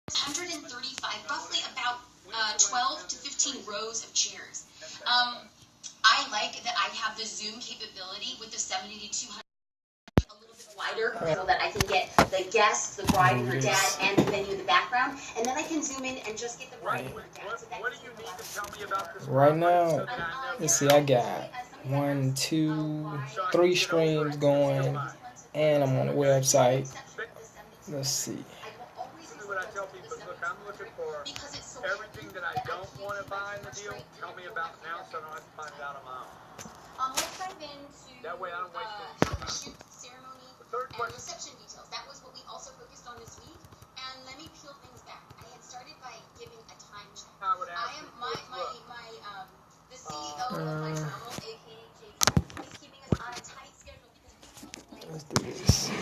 135, roughly about 12 to 15 rows of chairs. I like that I have the Zoom capability with the 70 to 200. A little bit wider so that I can get the guests, the bride and her dad, and the venue in the background, and then I can zoom in and just get the bride and her dad. So what do you need to tell me about this? Right now, let's see, I got 1, 2, 3 streams going, and I'm on the website. Let's see. What I tell people is, look, I'm looking for everything that I don't want to buy in the deal. Tell me about it now so I don't have to find it out on my own. Let's dive into that way I don't waste any time. Shoot, ceremony, and reception details. That was what we also focused on this week. And let me peel things back. I had started by giving a time check. I am the CEO of my travel, aka Jason, is keeping us on a tight schedule because Let's do this.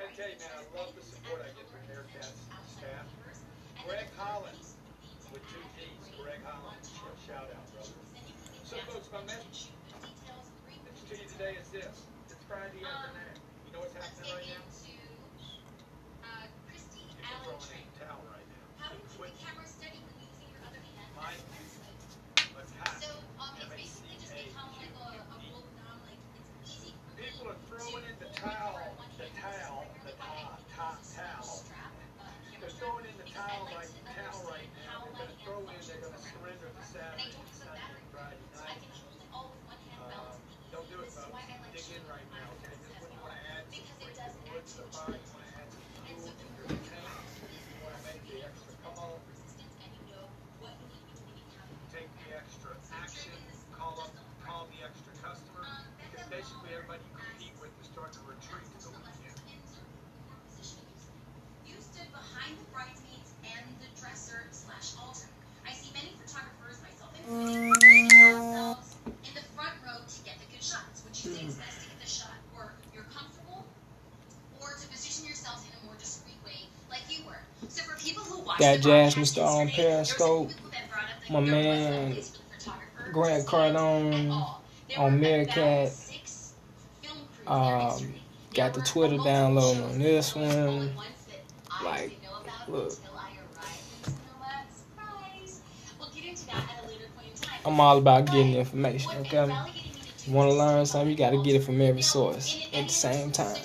Okay, man, I love the support I get from Bearcats staff. Greg Hollins with 2 G's. Greg Hollins, shout out, brother. So, folks, my message to you today is this. It's Friday afternoon. You know what's happening right now? People throwing in the towel right now. Quit. Mike, let's hack. People are throwing in the towel. They're throwing in the towel right now. They're going to throw in, they're going to surrender to Saturday, Sunday, Friday night. Don't do it, folks. Dig in right now, okay? This is what you want to add. Some wood to the fire. You want to add some fuel to your tank. You want to make the extra call. Take the extra action. Call the extra customer. Because basically everybody you compete with is starting to retreat to the weekend. Behind the bridesmaids and the dresser / altar. I see many photographers, myself included, themselves in the front row to get the good shots. Would you say it's best to get the shot where you're comfortable, or to position yourself in a more discreet way, like you were? So for people who watch Got Jasmine Star on Periscope. My man Grant Cardone on Meerkat. Got the Twitter download on this one. Like, look, I'm all about getting information, okay? You want to learn something, you got to get it from every source at the same time.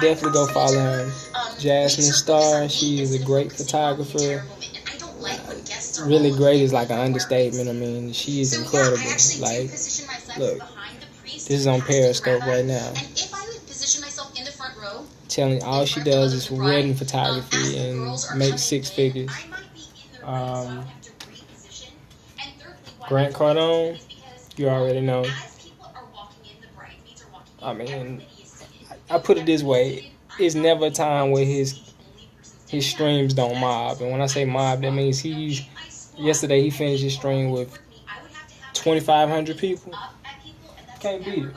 Definitely go follow her. Jasmine Star, she is a great photographer. Really great is like an understatement. I mean, she is incredible. Like, look, this is on Periscope right now. Telling you, all she does is wedding photography and makes 6 figures. Grant Cardone, you already know. I mean, I put it this way: it's never a time where his streams don't mob. And when I say mob, that means yesterday he finished his stream with 2,500 people. Can't beat it.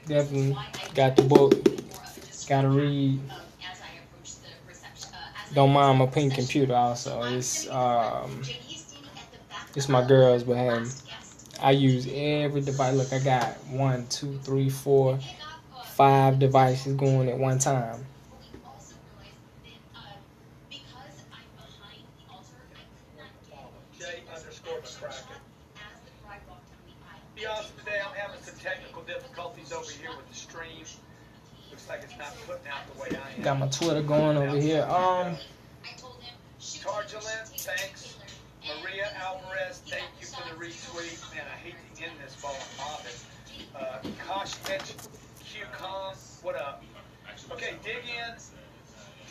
Definitely got the book. Gotta read. Don't mind my pink computer also. It's my girl's, but hey, I use every device. Look, I got 1, 2, 3, 4, 5 devices going at one time. Be awesome today. I'm having some technical difficulties over here with the stream. Looks like it's not putting out the way I am. Got my Twitter going over here. Tarjalin, thanks. Maria Alvarez, thank you for the retweet. Man, I hate to end this while I'm mobbing. Kosh Mitch, Q-Con, what up? Okay, dig in.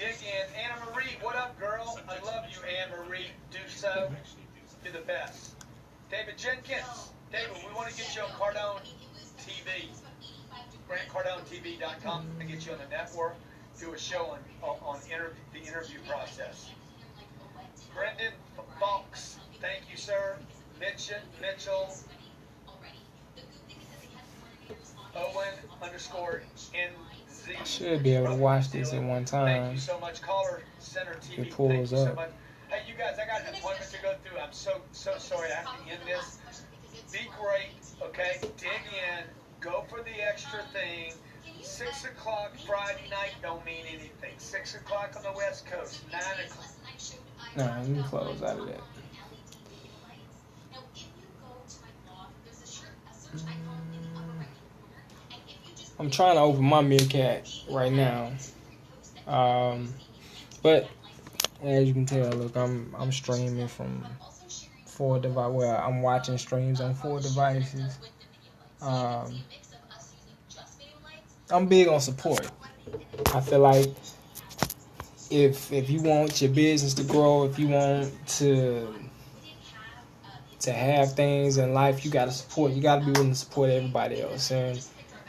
Anna Marie, what up, girl? I love you, Anna Marie. Do so. You're the best. David Jenkins. David, we want to get you on Cardone TV. GrantCardoneTV.com to get you on the network. Do a show on the interview process. Brendan Fox, thank you, sir. Mitchell. Owen_NZ. I should be able to watch this at one time. Thank you so much, caller. Center TV. It pulls thank you up. so much. Hey, you guys, I got an appointment to go through. I'm so sorry I have to end this. Be great, okay? Dig in. Go for the extra thing. 6 o'clock Friday night don't mean anything. 6 o'clock on the West Coast. 9 o'clock. Nah, let me close out of that. I'm trying to open my Meerkat right now. But as you can tell, look, I'm streaming from 4 devices. Well, I'm watching streams on 4 devices. I'm big on support. I feel like if you want your business to grow, if you want to have things in life, you gotta support. You gotta be willing to support everybody else, and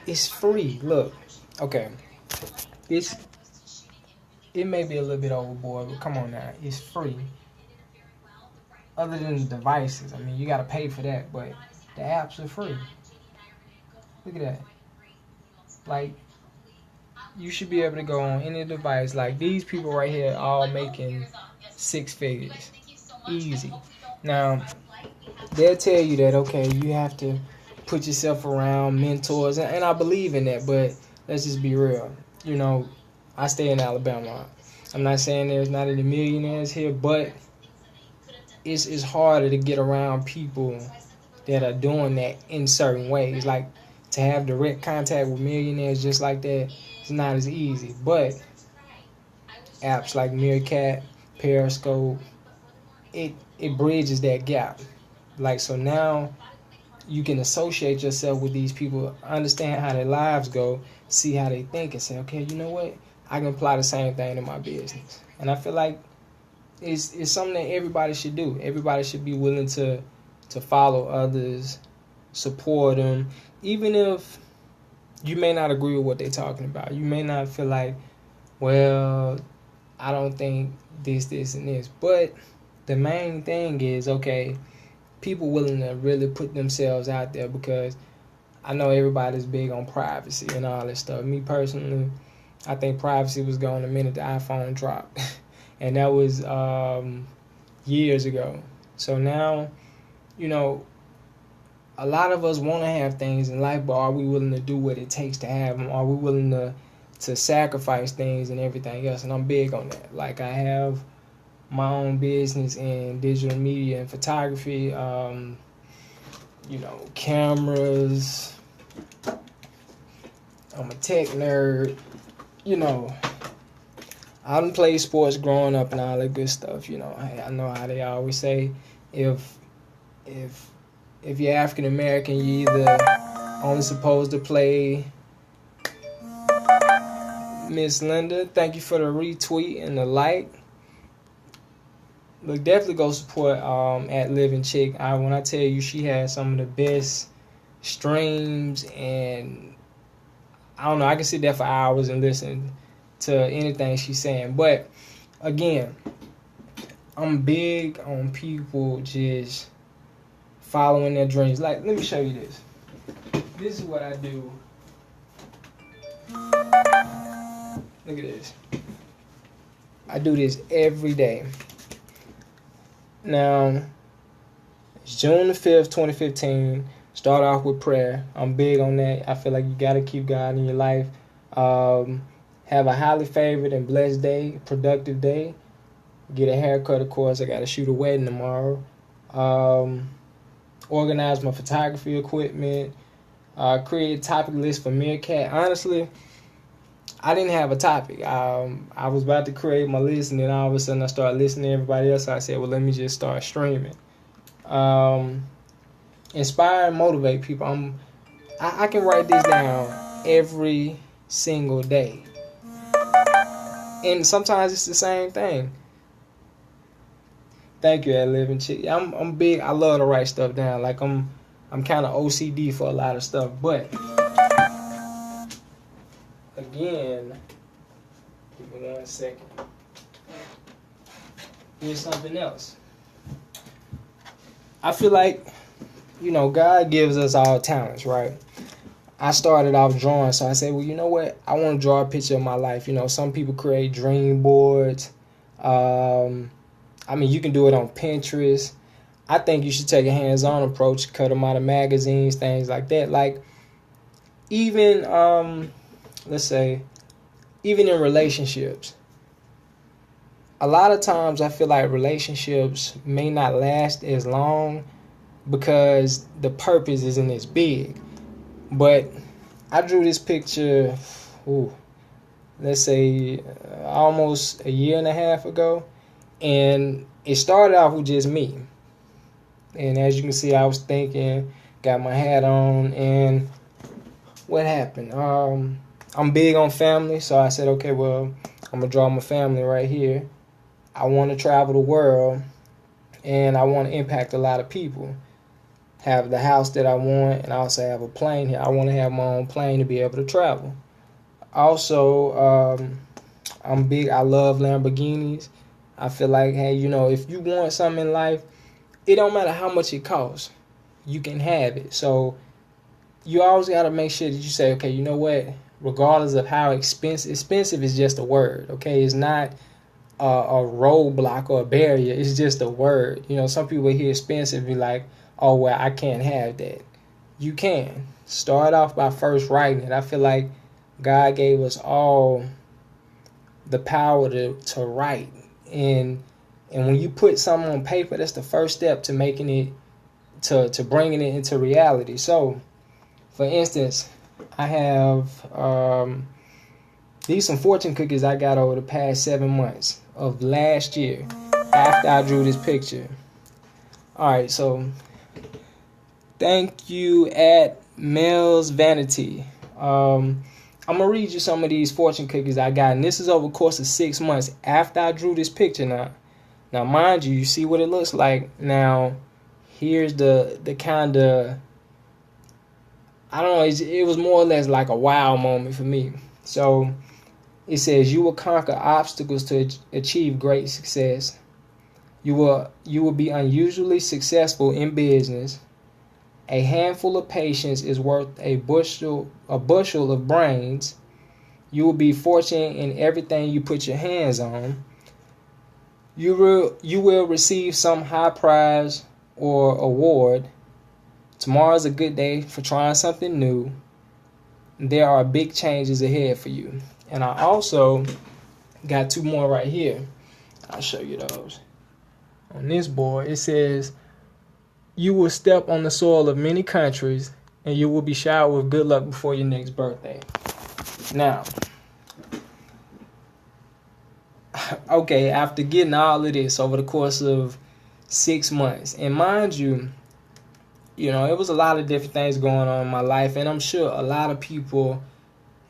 it's free. Look, okay, it may be a little bit overboard, but come on now, it's free. Other than the devices, I mean, you gotta pay for that, but the apps are free. Look at that. Like, you should be able to go on any device. Like, these people right here all making 6 figures. Easy. Now, they'll tell you that, okay, you have to put yourself around mentors, and I believe in that, but let's just be real. You know, I stay in Alabama. I'm not saying there's not any millionaires here, but it's harder to get around people that are doing that in certain ways. Like, to have direct contact with millionaires just like that, it's not as easy. But apps like Meerkat, Periscope, it bridges that gap. Like, so now you can associate yourself with these people, understand how their lives go, see how they think, and say, okay, you know what? I can apply the same thing to my business. And I feel like it's something that everybody should do. Everybody should be willing to follow others, support them, even if you may not agree with what they're talking about. You may not feel like, well, I don't think this, and this. But the main thing is, okay, people willing to really put themselves out there, because I know everybody's big on privacy and all this stuff. Me personally, I think privacy was gone the minute the iPhone dropped. And that was years ago. So now, you know, a lot of us want to have things in life, but are we willing to do what it takes to have them? Are we willing to sacrifice things and everything else? And I'm big on that. Like, I have my own business in digital media and photography, you know, cameras. I'm a tech nerd. You know, I done played sports growing up and all that good stuff. You know, I know how they always say, if you're African American, you either only supposed to play. Miss Linda, thank you for the retweet and the like. Look, definitely go support at Living Chick. When I tell you, she has some of the best streams, and I don't know, I can sit there for hours and listen to anything she's saying. But again, I'm big on people just following their dreams. Like, let me show you this. This is what I do. Look at this. I do this every day. Now, it's June the 5th, 2015. Start off with prayer. I'm big on that. I feel like you got to keep God in your life. Have a highly favored and blessed day, productive day. Get a haircut, of course. I got to shoot a wedding tomorrow. Organize my photography equipment. Create a topic list for Meerkat. Honestly, I didn't have a topic. I was about to create my list, and then all of a sudden I started listening to everybody else. So I said, well, let me just start streaming. Inspire and motivate people. I can write this down every single day. And sometimes it's the same thing. Thank you, Living Chick. I'm big. I love to write stuff down. Like I'm kind of OCD for a lot of stuff. But again, give me 1 second. Here's something else. I feel like, God gives us all talents, right? I started off drawing, so I said, well, you know what? I want to draw a picture of my life. Some people create dream boards. You can do it on Pinterest. I think you should take a hands-on approach, cut them out of magazines, things like that. Like, even, let's say, even in relationships, a lot of times I feel like relationships may not last as long because the purpose isn't as big. But I drew this picture, let's say almost a year and a half ago, and it started off with just me. And as you can see, I was thinking, got my hat on, and what happened? I'm big on family, so I said, okay, well, I'm gonna draw my family right here. I want to travel the world, and I want to impact a lot of people. Have the house that I want, and I also have a plane here. I want to have my own plane to be able to travel. Also, I'm big. I love Lamborghinis. I feel like, hey, if you want something in life, it don't matter how much it costs. You can have it. So you always got to make sure that you say, okay, you know what? Regardless of how expensive is just a word. Okay, it's not a roadblock or a barrier. It's just a word. Some people hear expensive be like, oh, well, I can't have that. You can. Start off by first writing it. I feel like God gave us all the power to write. And when you put something on paper, that's the first step to making it, to bringing it into reality. So, for instance, I have these some fortune cookies I got over the past 7 months of last year after I drew this picture. All right, so thank you at Mel's Vanity. I'm going to read you some of these fortune cookies I got. And this is over the course of 6 months after I drew this picture now. Now, mind you, you see what it looks like. Now, here's the kind of, I don't know, it was more or less like a wow moment for me. So, it says, you will conquer obstacles to achieve great success. You will be unusually successful in business. A handful of patience is worth a bushel of brains. You will be fortunate in everything you put your hands on. You will receive some high prize or award. Tomorrow's a good day for trying something new. There are big changes ahead for you. And I also got 2 more right here. I'll show you those. On this board, it says, you will step on the soil of many countries, and you will be showered with good luck before your next birthday. Now, okay, after getting all of this over the course of 6 months, and mind you, it was a lot of different things going on in my life, and I'm sure a lot of people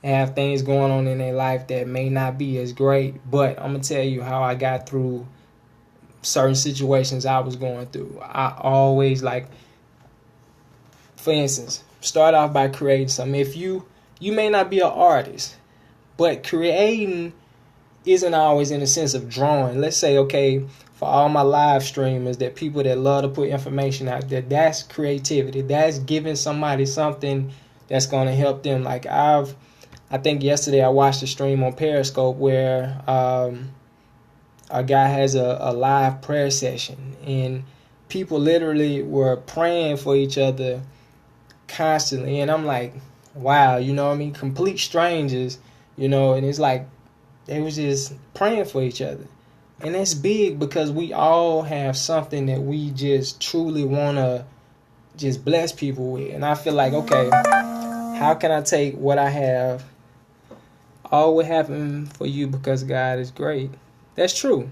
have things going on in their life that may not be as great, but I'm going to tell you how I got through certain situations I was going through. I always, for instance, start off by creating something. If you may not be an artist, but creating isn't always in the sense of drawing. Let's say, okay, for all my live streamers, that people that love to put information out there, that's creativity. That's giving somebody something that's going to help them. Like I think yesterday I watched a stream on Periscope where a guy has a live prayer session, and people literally were praying for each other constantly. And I'm like, wow, complete strangers, and it's like they was just praying for each other. And that's big because we all have something that we just truly want to just bless people with. And I feel like, okay, how can I take what I have? All will happen for you because God is great. That's true.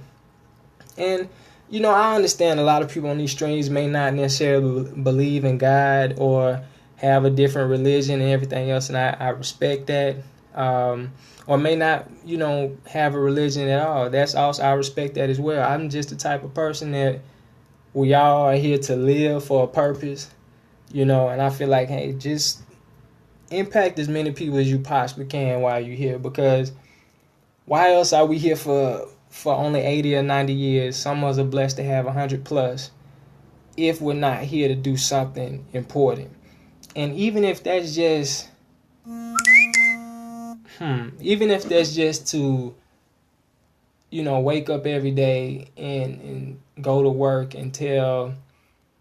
And, you know, I understand a lot of people on these streams may not necessarily believe in God or have a different religion and everything else, and I respect that. Or may not, you know, have a religion at all. That's also, I respect that as well. I'm just the type of person that we all are here to live for a purpose, you know, and I feel like, hey, just impact as many people as you possibly can while you're here, because why else are we here for only 80 or 90 years? Some of us are blessed to have 100 plus if we're not here to do something important. And even if that's just to, you know, wake up every day and go to work and tell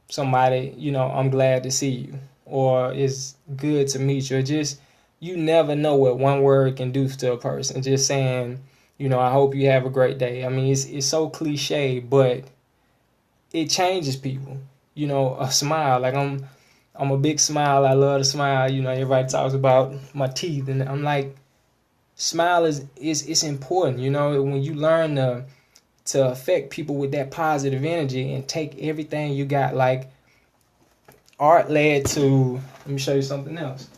somebody, you know, I'm glad to see you, or it's good to meet you, or just, you never know what one word can do to a person. Just saying, you know, I hope you have a great day. I mean, it's so cliche, but it changes people. You know, a smile. Like, I'm a big smile. I love to smile. You know, everybody talks about my teeth, and I'm like, smile is it's important. You know, when you learn to affect people with that positive energy and take everything you got. Like, art led to, let me show you something else.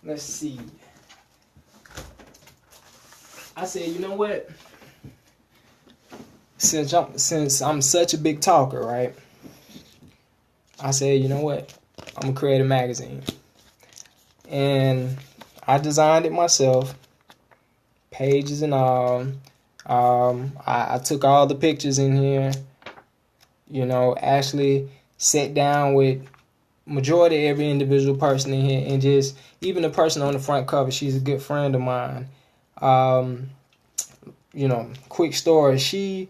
Let's see. I said, you know what? Since I'm such a big talker, right? I said, you know what? I'm gonna create a magazine. And I designed it myself, pages and all. I took all the pictures in here, you know, actually sat down with majority of every individual person in here, and just even the person on the front cover, she's a good friend of mine. You know, quick story, she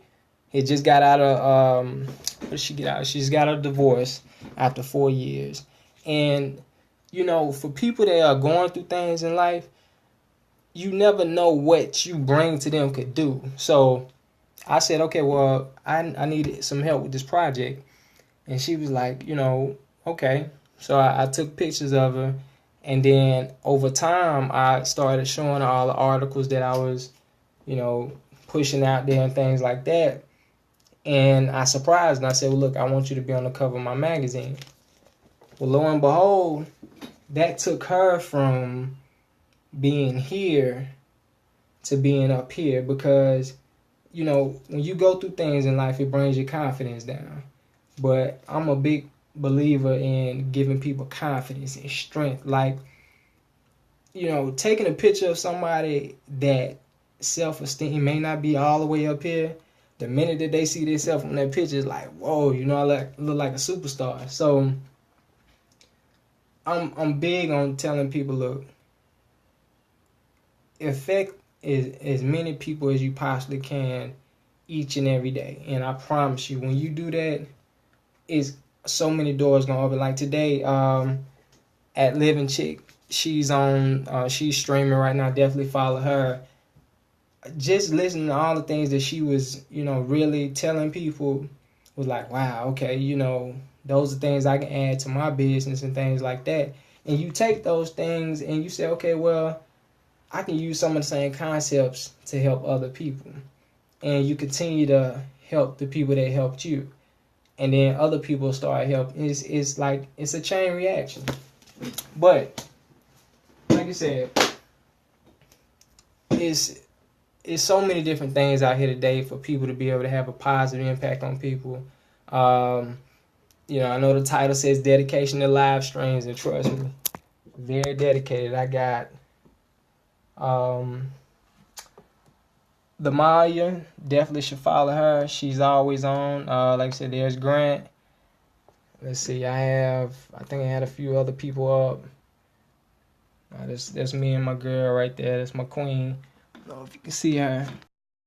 had just got out of, what did she get out? She's got a divorce after 4 years. And, you know, for people that are going through things in life, you never know what you bring to them could do. So I said, okay, well, I needed some help with this project. And she was like, you know, okay. So I took pictures of her. And then over time, I started showing her all the articles that I was, you know, pushing out there and things like that. And I surprised, and I said, well, look, I want you to be on the cover of my magazine. Well, lo and behold, that took her from being here to being up here, because, you know, when you go through things in life, it brings your confidence down. But I'm a big believer in giving people confidence and strength. Like, you know, taking a picture of somebody that self-esteem may not be all the way up here, the minute that they see themselves on that picture, it's like, whoa, you know, I look like a superstar. So I'm big on telling people, look, affect as many people as you possibly can each and every day. And I promise you, when you do that, it's so many doors gonna open. Like today, at Living Chick, she's streaming right now. Definitely follow her. Just listening to all the things that she was, you know, really telling people was like, wow, okay, you know, those are things I can add to my business and things like that. And you take those things and you say, okay, well, I can use some of the same concepts to help other people. And you continue to help the people that helped you. And then other people start helping. It's like, it's a chain reaction. But, like I said, it's so many different things out here today for people to be able to have a positive impact on people. You know, I know the title says dedication to live streams, and trust me, very dedicated. I got the Maya, definitely should follow her. She's always on. Like I said, there's Grant. Let's see, I think I had a few other people up. That's me and my girl right there. That's my queen. I don't know if you can see her.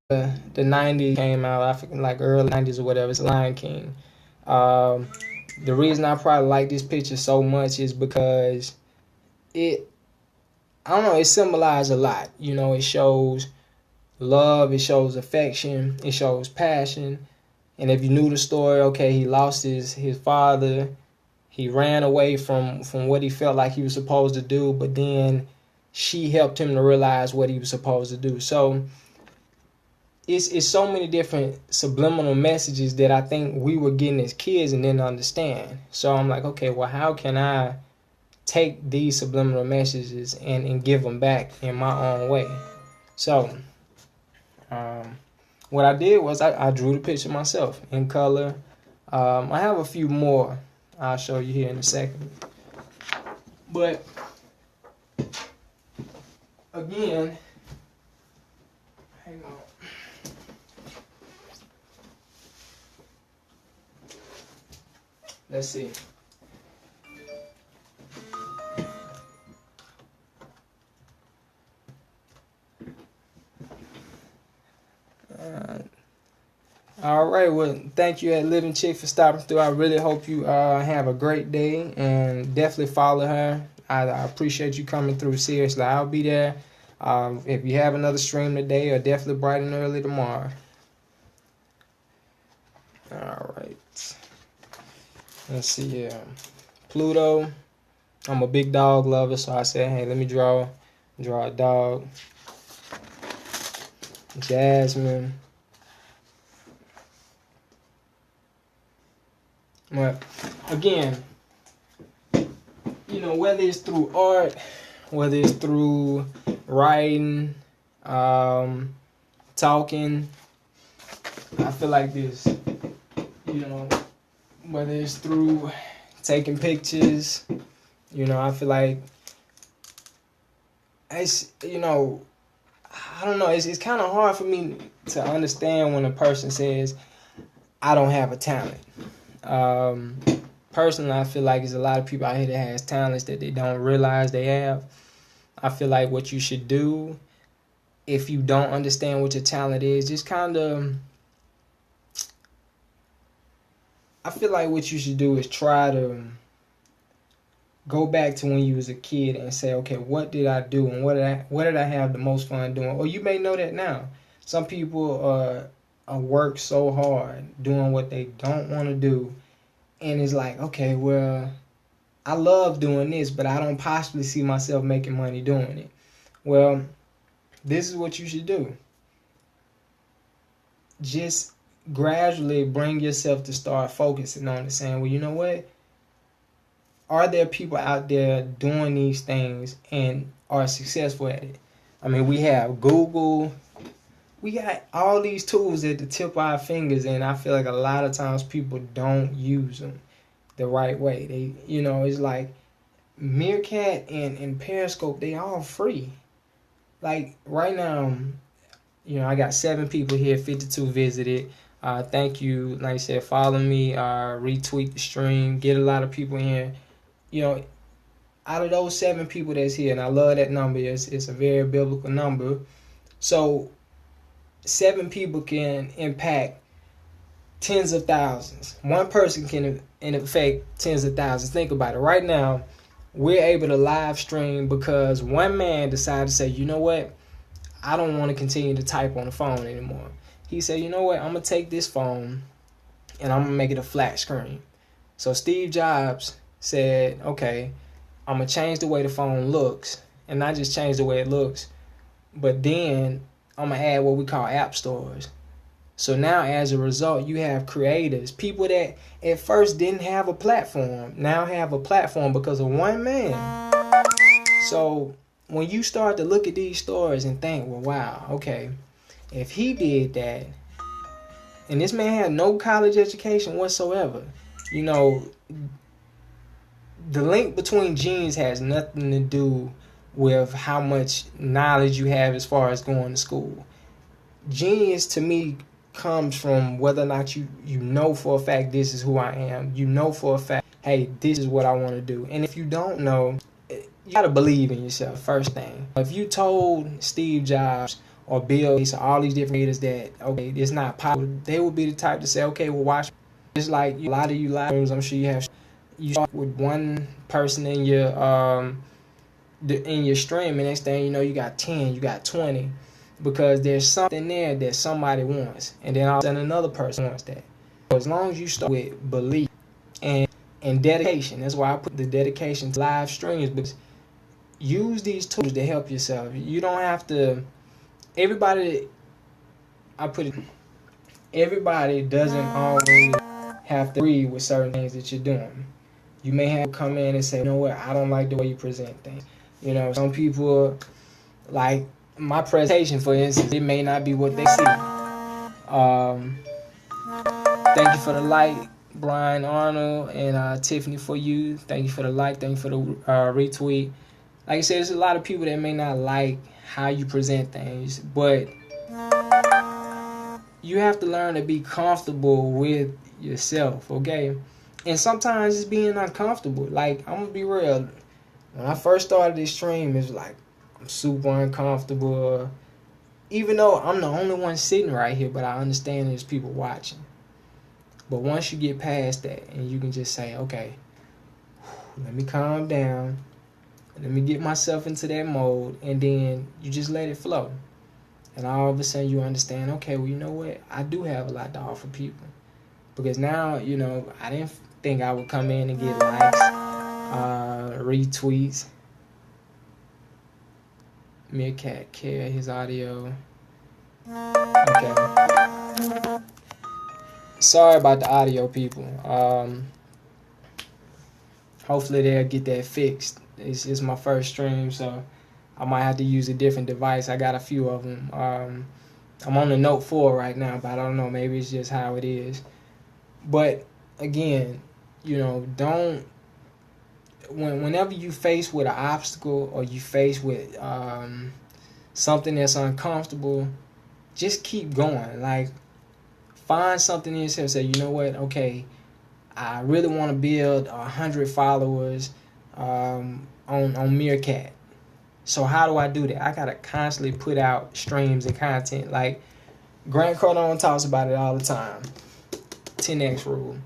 The 90s came out, I think like early 90s or whatever. It's Lion King. The reason I probably like this picture so much is because I don't know, it symbolizes a lot. You know, it shows love, it shows affection, it shows passion. And if you knew the story, okay, he lost his father. He ran away from what he felt like he was supposed to do, but then she helped him to realize what he was supposed to do. So it's so many different subliminal messages that I think we were getting as kids and didn't understand. So I'm like, okay, well, how can I take these subliminal messages and give them back in my own way? So what I did was I drew the picture myself in color. I have a few more I'll show you here in a second. But again, hang on. Let's see. All right, well, thank you at Living Chick for stopping through. I really hope you have a great day, and definitely follow her. I appreciate you coming through. Seriously, I'll be there. If you have another stream today, or definitely bright and early tomorrow. All right. Let's see here. Pluto. I'm a big dog lover, so I said, hey, let me draw a dog. Jasmine. But again, you know, whether it's through art, whether it's through writing, talking, I feel like this, you know, whether it's through taking pictures, you know, I feel like it's, you know, I don't know, it's kind of hard for me to understand when a person says, I don't have a talent. Personally, I feel like there's a lot of people out here that has talents that they don't realize they have. I feel like what you should do, if you don't understand what your talent is, just kind of, I feel like what you should do is try to go back to when you was a kid and say, okay, what did I do and what did I have the most fun doing? Or you may know that now. Some people work so hard doing what they don't want to do, and it's like, okay, well, I love doing this, but I don't possibly see myself making money doing it. Well, this is what you should do. Just gradually bring yourself to start focusing on it, saying, well, you know what? Are there people out there doing these things and are successful at it? I mean, we have Google. We got all these tools at the tip of our fingers, and I feel like a lot of times people don't use them the right way. They, you know, it's like Meerkat and Periscope, they all free. Like right now, you know, I got 7 people here, 52 visited. Thank you. Like I said, follow me, retweet the stream, get a lot of people in here. You know, out of those 7 people that's here, and I love that number, it's a very biblical number. So 7 people can impact tens of thousands. One person can in effect tens of thousands. Think about it. Right now, we're able to live stream because one man decided to say, you know what? I don't want to continue to type on the phone anymore. He said, you know what? I'm going to take this phone and I'm going to make it a flat screen. So Steve Jobs said, okay, I'm going to change the way the phone looks. And not just change the way it looks, but then I'm going to add what we call app stores. So now as a result, you have creators, people that at first didn't have a platform, now have a platform because of one man. So when you start to look at these stories and think, well, wow, okay, if he did that, and this man had no college education whatsoever, you know, the link between genes has nothing to do with how much knowledge you have as far as going to school. Genius to me comes from whether or not you know for a fact this is who I am. You know for a fact, hey, this is what I want to do. And if you don't know, you got to believe in yourself, first thing. If you told Steve Jobs or Bill Gates or all these different leaders that, okay, it's not possible, they would be the type to say, okay, well, watch. It's like a lot of you live streams, I'm sure you start with one person in your stream, and next thing you know, you got 10, you got 20, because there's something there that somebody wants, and then all of a sudden another person wants that. So as long as you start with belief and and dedication. That's why I put the dedication to live streams, because use these tools to help yourself. You don't have to, everybody doesn't always have to agree with certain things that you're doing. You may have to come in and say, you know what, I don't like the way you present things. You know, some people, like my presentation, for instance, it may not be what they see. Thank you for the like, Brian Arnold and Tiffany for you. Thank you for the like. Thank you for the retweet. Like I said, there's a lot of people that may not like how you present things, but you have to learn to be comfortable with yourself, okay? And sometimes it's being uncomfortable. Like, I'm gonna be real. When I first started this stream, it was like, I'm super uncomfortable. Even though I'm the only one sitting right here, but I understand there's people watching. But once you get past that and you can just say, okay, let me calm down. Let me get myself into that mode. And then you just let it flow. And all of a sudden you understand, okay, well, you know what? I do have a lot to offer people. Because now, you know, I didn't think I would come in and get likes, retweets. Meerkat Care, his audio. Okay. Sorry about the audio, people. Hopefully they'll get that fixed. It's my first stream, so I might have to use a different device. I got a few of them. I'm on the Note 4 right now, but I don't know. Maybe it's just how it is. But again, you know, whenever you face with an obstacle or you face with something that's uncomfortable, just keep going. Like, find something in yourself. Say, you know what? Okay, I really want to build 100 followers on Meerkat. So how do I do that? I gotta constantly put out streams and content. Like Grant Cardone talks about it all the time. 10x rule.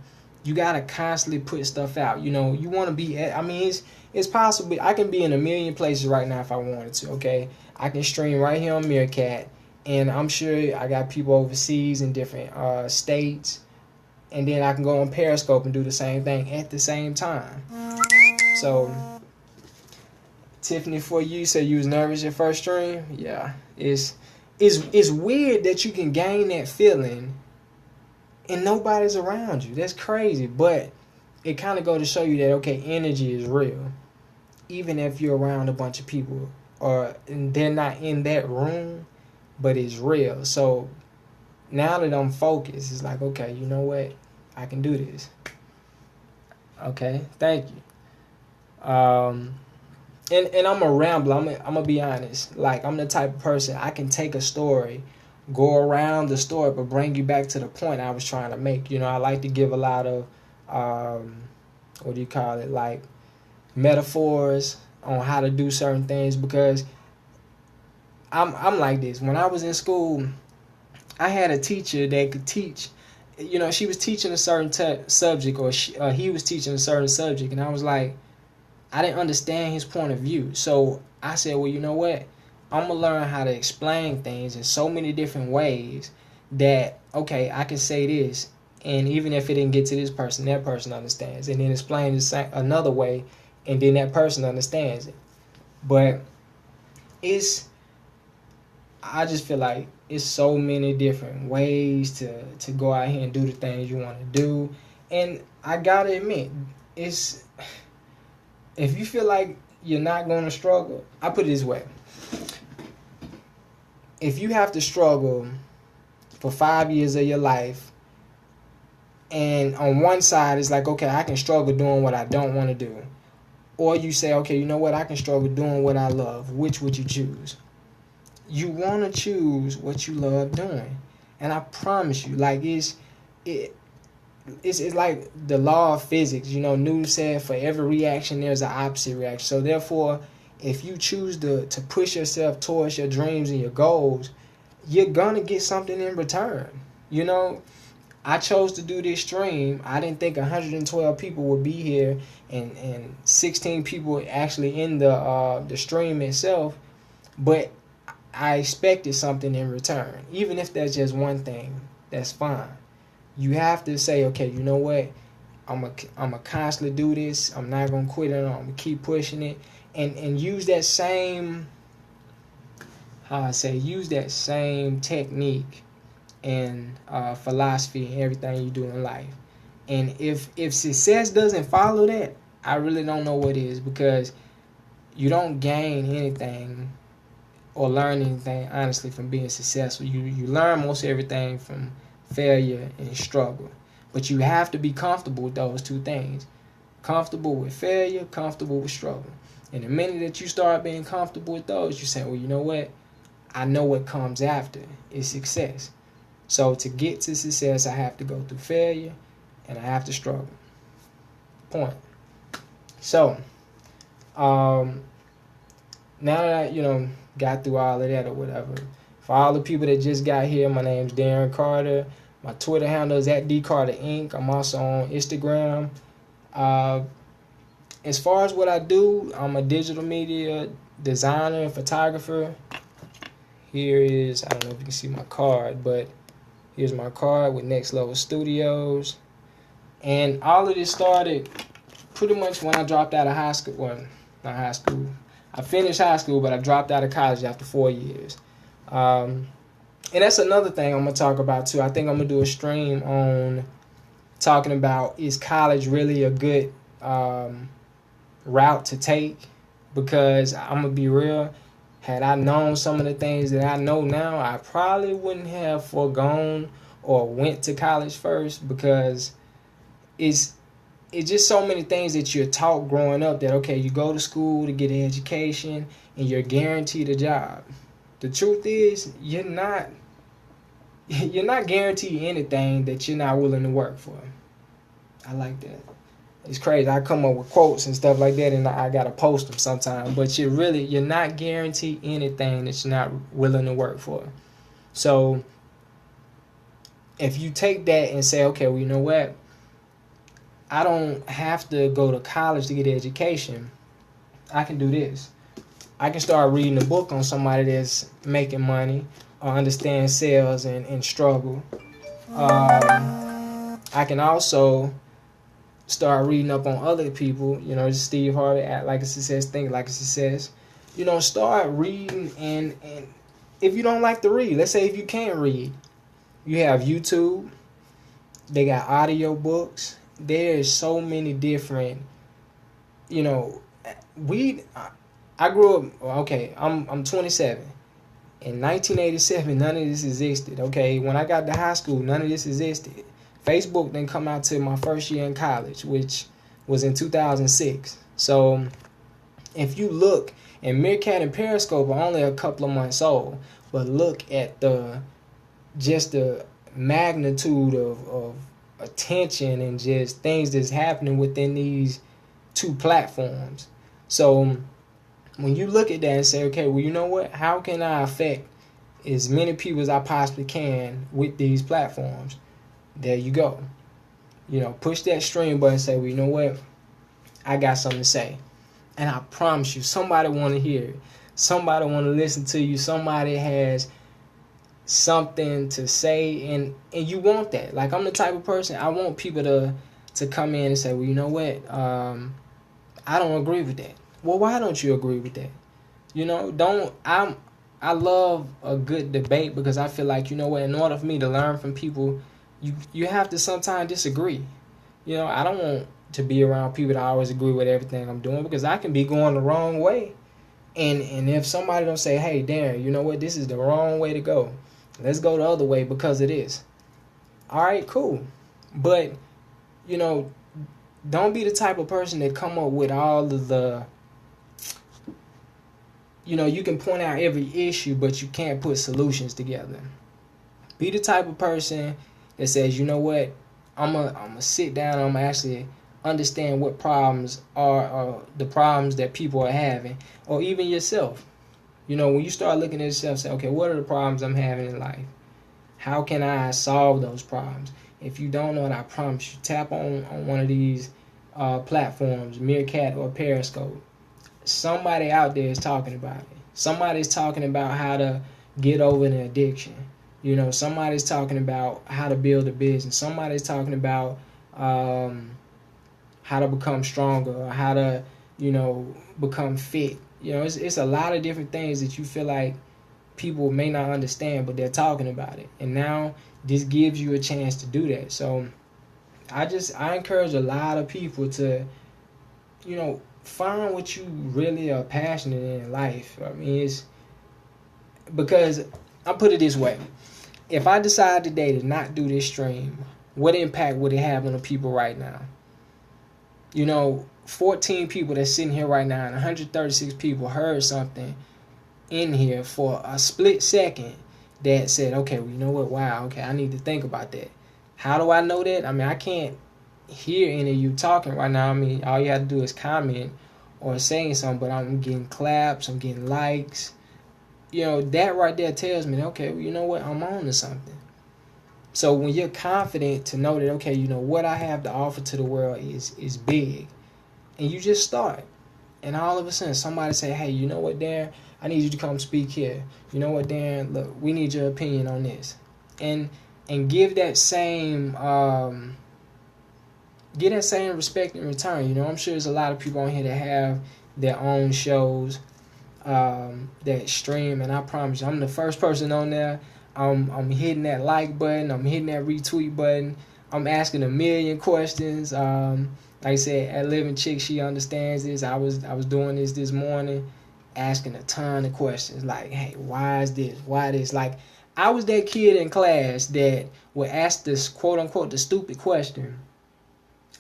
You gotta constantly put stuff out. You know, you want to be. I mean, it's possible. I can be in a million places right now if I wanted to. Okay, I can stream right here on Meerkat, and I'm sure I got people overseas in different states, and then I can go on Periscope and do the same thing at the same time. So, Tiffany, for you said you was nervous your first stream. Yeah, it's weird that you can gain that feeling and nobody's around you. That's crazy, but it kind of go to show you that, okay, energy is real. Even if you're around a bunch of people or they're not in that room, but it's real. So now that I'm focused, it's like, okay, you know what? I can do this. Okay, thank you. And I'm a rambler. I'm gonna be honest. Like, I'm the type of person, I can take a story, go around the story, but bring you back to the point I was trying to make. You know, I like to give a lot of what do you call it? Like metaphors on how to do certain things, because I'm like this. When I was in school, I had a teacher that could teach. You know, she was teaching a certain subject, or he was teaching a certain subject, and I was like, I didn't understand his point of view. So I said, well, you know what? I'm going to learn how to explain things in so many different ways that, okay, I can say this, and even if it didn't get to this person, that person understands, and then explain it another way, and then that person understands it. But I just feel like it's so many different ways to go out here and do the things you want to do. And I got to admit, if you feel like you're not going to struggle, I put it this way. If you have to struggle for 5 years of your life, and on one side it's like, okay, I can struggle doing what I don't want to do. Or you say, okay, you know what, I can struggle doing what I love. Which would you choose? You want to choose what you love doing. And I promise you, like, it's like the law of physics. You know, Newton said for every reaction there's an opposite reaction. So therefore, if you choose to push yourself towards your dreams and your goals, you're gonna get something in return. You know, I chose to do this stream. I didn't think 112 people would be here, and 16 people actually in the stream itself, but I expected something in return. Even if that's just one thing, that's fine. You have to say, okay, you know what? I'm constantly do this. I'm not gonna quit it. I'm gonna keep pushing it, and use that same, use that same technique and philosophy in everything you do in life. And if success doesn't follow that, I really don't know what is, because you don't gain anything or learn anything honestly from being successful. You learn most everything from failure and struggle. But you have to be comfortable with those two things. Comfortable with failure, comfortable with struggle. And the minute that you start being comfortable with those, you say, well, you know what? I know what comes after is success. So to get to success, I have to go through failure and I have to struggle. Point. So, now that I, got through all of that or whatever, for all the people that just got here, my name's Darren Carter. My Twitter handle is @DCarterInc. I'm also on Instagram. As far as what I do, I'm a digital media designer and photographer. Here is, I don't know if you can see my card, but here's my card with Next Level Studios. And all of this started pretty much when I dropped out of high school. Well, not high school. I finished high school, but I dropped out of college after 4 years. And that's another thing I'm going to talk about, too. I think I'm going to do a stream on talking about, is college really a good route to take? Because I'm going to be real, had I known some of the things that I know now, I probably wouldn't have foregone or went to college first, because it's just so many things that you're taught growing up that, okay, you go to school to get an education and you're guaranteed a job. The truth is, you're not guaranteed anything that you're not willing to work for. I like that. It's crazy. I come up with quotes and stuff like that, and I gotta post them sometimes. But you're not guaranteed anything that you're not willing to work for. So if you take that and say, okay, well, you know what? I don't have to go to college to get an education. I can do this. I can start reading a book on somebody that's making money or understand sales and struggle. I can also start reading up on other people. Steve Harvey, Act Like a Success, Think Like a Success. Start reading, and if you don't like to read, let's say if you can't read, you have YouTube. They got audio books. There's so many different, I grew up, okay, I'm 27. In 1987, none of this existed, okay? When I got to high school, none of this existed. Facebook didn't come out till my first year in college, which was in 2006. So if you look, and Meerkat and Periscope are only a couple of months old, but look at the magnitude of attention and just things that's happening within these two platforms. So when you look at that and say, okay, well, you know what? How can I affect as many people as I possibly can with these platforms? There you go. Push that stream button and say, well, you know what? I got something to say. And I promise you, somebody want to hear it. Somebody want to listen to you. Somebody has something to say, and you want that. Like, I'm the type of person, I want people to come in and say, well, you know what? I don't agree with that. Well, why don't you agree with that? I love a good debate, because I feel like, in order for me to learn from people, you have to sometimes disagree. I don't want to be around people that always agree with everything I'm doing, because I can be going the wrong way. And if somebody don't say, hey, Darren, you know what? This is the wrong way to go. Let's go the other way because of this. All right, cool. But, don't be the type of person that come up with all of the, you can point out every issue, but you can't put solutions together. Be the type of person that says, you know what, I'm gonna sit down and I'm gonna actually understand what problems are the problems that people are having, or even yourself. When you start looking at yourself, say, okay, what are the problems I'm having in life? How can I solve those problems? If you don't know it, I promise you, tap on one of these platforms, Meerkat or Periscope. Somebody out there is talking about it. Somebody's talking about how to get over an addiction. Somebody's talking about how to build a business. Somebody's talking about how to become stronger, or how to, you know, become fit. You know, it's a lot of different things that you feel like people may not understand, but they're talking about it. And now this gives you a chance to do that. So I encourage a lot of people to, you know, find what you really are passionate in life. I mean, it's because I put it this way. If I decide today to not do this stream, what impact would it have on the people right now? You know, 14 people that's sitting here right now and 136 people heard something in here for a split second that said, okay, well, you know what? Wow, okay, I need to think about that. How do I know that? I mean, I can't hear any of you talking right now. I mean, all you have to do is comment or saying something, but I'm getting claps, I'm getting likes. You know, that right there tells me, okay, well, you know what? I'm on to something. So when you're confident to know that, okay, you know, what I have to offer to the world is big, and you just start, and all of a sudden somebody say, hey, you know what, Darren, I need you to come speak here. You know what, Darren, look, we need your opinion on this. And give that same respect in return. You know, I'm sure there's a lot of people on here that have their own shows that stream, and I promise you, I'm the first person on there. I'm hitting that like button, I'm hitting that retweet button, I'm asking a million questions. Like I said, at Living Chick, she understands this. I was doing this morning, asking a ton of questions like, hey, why is this? Why this? Like, I was that kid in class that would ask this quote unquote the stupid question.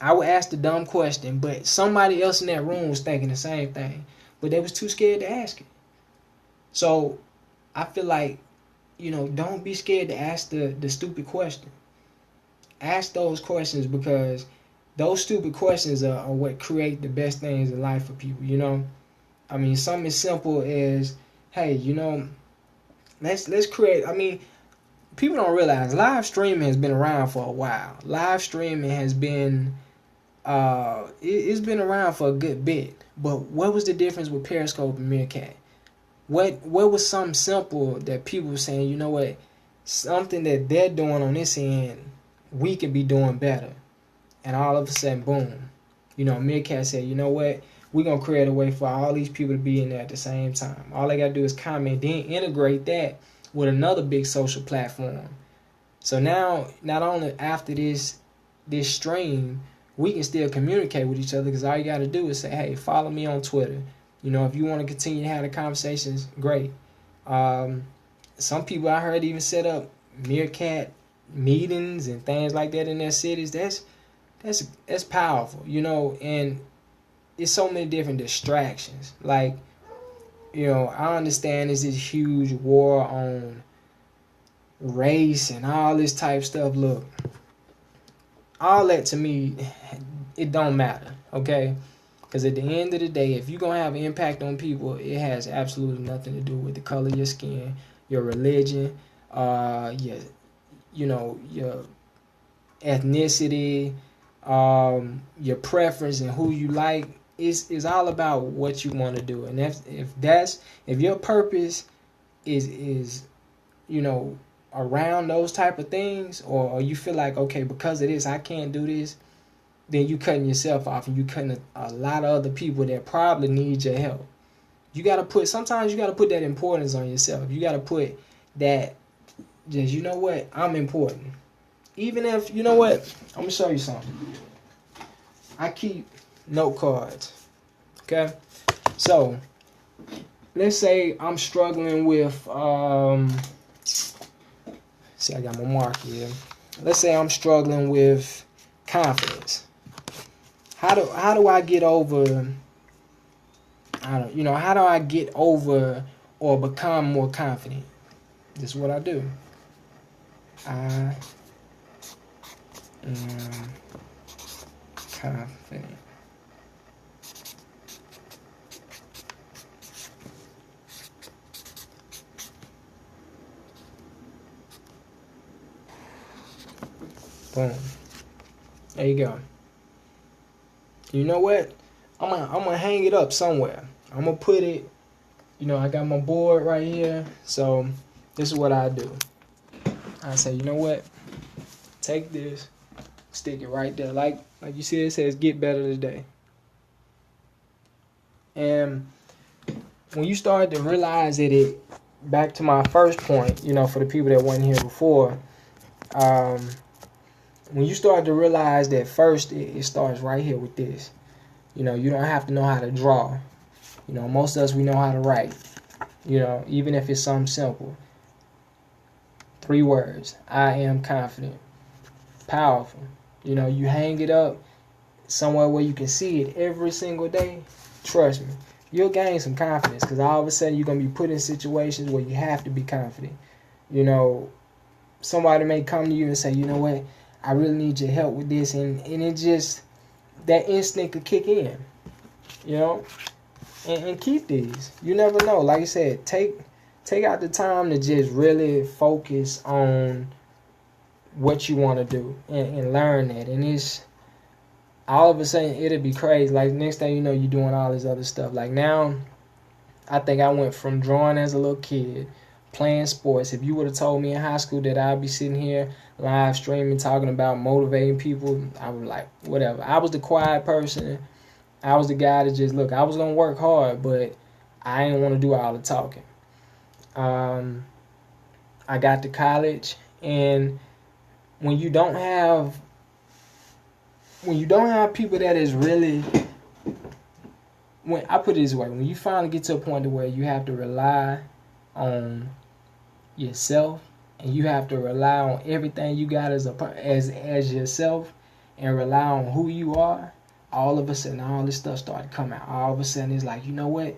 I would ask the dumb question, but somebody else in that room was thinking the same thing, but they was too scared to ask it. So I feel like, you know, don't be scared to ask the stupid question. Ask those questions, because those stupid questions are what create the best things in life for people, you know? I mean, something as simple as, hey, you know, let's create, I mean, people don't realize live streaming has been around for a while. Live streaming has been, it's been around for a good bit. But what was the difference with Periscope and Meerkat? What was something simple that people were saying, you know what, something that they're doing on this end, we could be doing better. And all of a sudden, boom. You know, Meerkat said, you know what, we're going to create a way for all these people to be in there at the same time. All they got to do is comment, then integrate that with another big social platform. So now, not only after this stream, we can still communicate with each other, because all you got to do is say, hey, follow me on Twitter. You know, if you want to continue to have the conversations, great. Some people I heard even set up Meerkat meetings and things like that in their cities. That's powerful, you know, and it's so many different distractions. Like, you know, I understand there's this huge war on race and all this type stuff. Look, all that to me, it don't matter, okay? Because at the end of the day, if you're going to have an impact on people, it has absolutely nothing to do with the color of your skin, your religion, your ethnicity, your preference and who you like. It's all about what you want to do. And if your purpose is you know, around those type of things, or you feel like, okay, because of this I can't do this, then you cutting yourself off, and you cutting a lot of other people that probably need your help. Sometimes you got to put that importance on yourself. You got to put that, just, you know what, I'm important. Even if, you know what, I'm going to show you something. I keep note cards, okay? So, let's say I'm struggling with, see, I got my mark here. Let's say I'm struggling with confidence. How do I get over, how do I get over or become more confident? This is what I do. I am confident. Boom. There you go. You know what? I'm gonna hang it up somewhere. I'm gonna put it, you know, I got my board right here. So this is what I do. I say, you know what? Take this, stick it right there. Like Like you see, it says get better today. And when you start to realize that back to my first point, for the people that weren't here before, when you start to realize that first, it starts right here with this. You don't have to know how to draw. Most of us, we know how to write. Even if it's something simple. 3 words. I am confident. Powerful. You hang it up somewhere where you can see it every single day. Trust me, you'll gain some confidence, because all of a sudden you're going to be put in situations where you have to be confident. Somebody may come to you and say, you know what, I really need your help with this, and it just, that instinct could kick in, and keep these. You never know. Like I said, take out the time to just really focus on what you want to do and learn that. And it's, all of a sudden, it'll be crazy. Like, next thing you know, you're doing all this other stuff. Like, now, I think I went from drawing as a little kid, playing sports. If you would have told me in high school that I'd be sitting here live streaming, talking about motivating people, I was like, whatever. I was the quiet person. I was the guy that just, look, I was going to work hard, but I didn't want to do all the talking. I got to college, and when you don't have people that is really, when I put it this way, when you finally get to a point where you have to rely on yourself, and you have to rely on everything you got as yourself, and rely on who you are, all of a sudden all this stuff started to come out. All of a sudden it's like, you know what?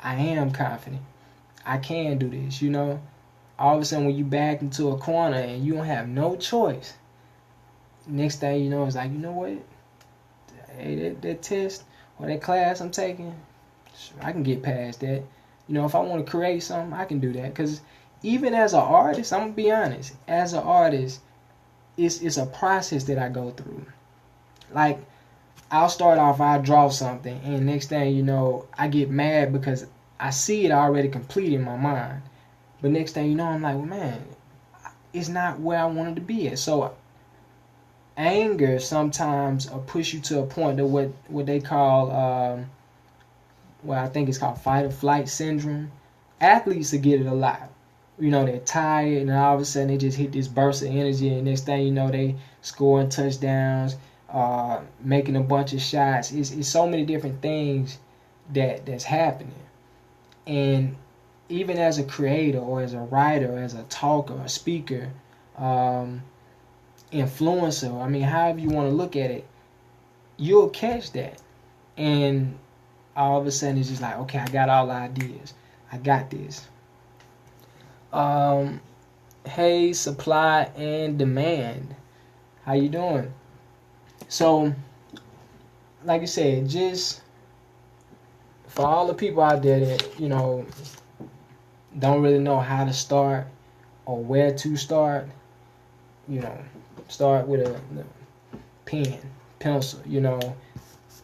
I am confident. I can do this, All of a sudden when you back into a corner and you don't have no choice, next thing you know, it's like, you know what? Hey, that test or that class I'm taking, I can get past that. If I want to create something, I can do that. Because even as an artist, I'm going to be honest, as an artist, it's a process that I go through. Like, I'll start off, I'll draw something, and next thing you know, I get mad because I see it already complete in my mind. But next thing you know, I'm like, well, man, it's not where I wanted to be at. So anger sometimes will push you to a point of what they call, I think it's called fight or flight syndrome. Athletes will get it a lot. They're tired, and all of a sudden they just hit this burst of energy, and next thing you know, they scoring touchdowns, making a bunch of shots. It's so many different things that's happening. And even as a creator or as a writer, or as a talker, a speaker, influencer, however you want to look at it, you'll catch that. And all of a sudden it's just like, okay, I got all the ideas. I got this. Hey, supply and demand. How you doing? So, like I said, just for all the people out there that, don't really know how to start or where to start, start with a pen, pencil,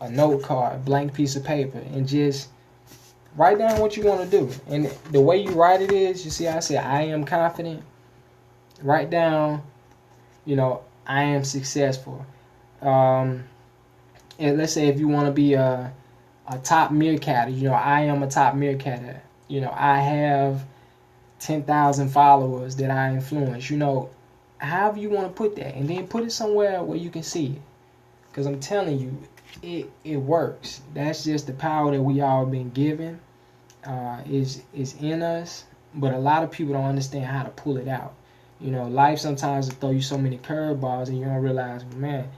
a note card, blank piece of paper, and just write down what you want to do. And the way you write it is, you see how I said, I am confident. Write down, I am successful. And let's say if you want to be a top meerkatter, I am a top meerkatter. I have 10,000 followers that I influence. However you want to put that, and then put it somewhere where you can see it. Because I'm telling you, it works. That's just the power that we all been given. Is in us, but a lot of people don't understand how to pull it out. Life sometimes will throw you so many curveballs, and you don't realize, man,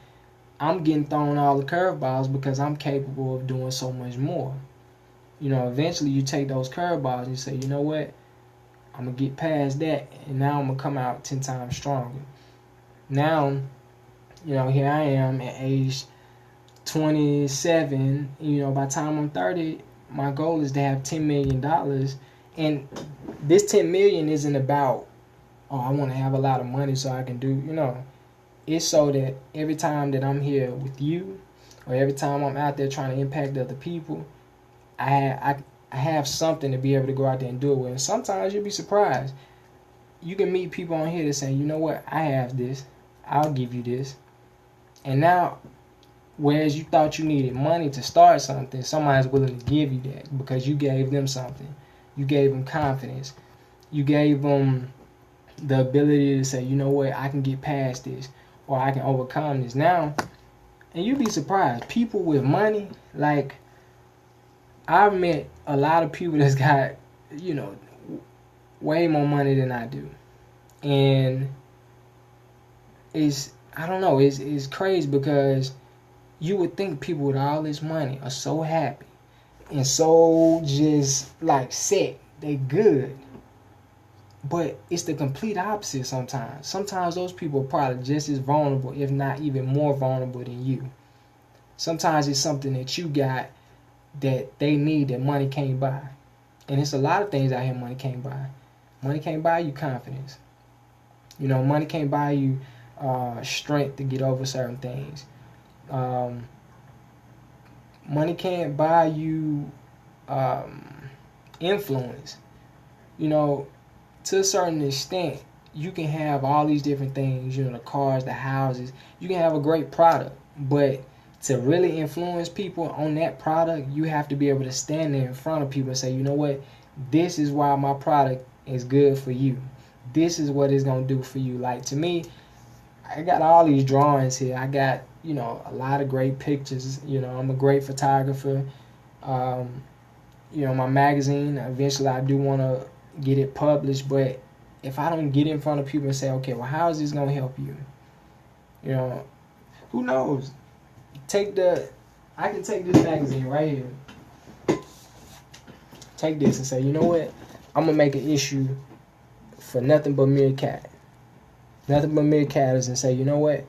I'm getting thrown all the curveballs because I'm capable of doing so much more. Eventually you take those curveballs and you say, you know what, I'm going to get past that, and now I'm going to come out 10 times stronger. Now, here I am at age 27. By the time I'm 30, my goal is to have $10 million. And this $10 million isn't about, I want to have a lot of money so I can do, It's so that every time that I'm here with you, or every time I'm out there trying to impact other people, I have something to be able to go out there and do it with. And sometimes you'll be surprised. You can meet people on here that say, you know what, I have this. I'll give you this. And now Whereas you thought you needed money to start something, somebody's willing to give you that because you gave them something. You gave them confidence. You gave them the ability to say, you know what, I can get past this, or I can overcome this. Now, and you'd be surprised, people with money, like, I've met a lot of people that's got, you know, way more money than I do. And I don't know, it's crazy because you would think people with all this money are so happy and so just like set, they good. But it's the complete opposite sometimes. Sometimes those people are probably just as vulnerable, if not even more vulnerable than you. Sometimes it's something that you got that they need that money can't buy. And it's a lot of things out here money can't buy. Money can't buy you confidence. You know, money can't buy you strength to get over certain things. Money can't buy you influence. You know, to a certain extent, you can have all these different things, you know, the cars, the houses. You can have a great product, but to really influence people on that product, you have to be able to stand there in front of people and say, you know what, this is why my product is good for you. This is what it's going to do for you. Like, to me, I got all these drawings here. I got, you know, a lot of great pictures. You know, I'm a great photographer. You know, my magazine, eventually I do want to get it published, but if I don't get in front of people and say, okay, well, how is this going to help you? You know, who knows? I can take this magazine right here. Take this and say, you know what? I'm going to make an issue for nothing but meerkat. Nothing but meerkatters, and say, you know what?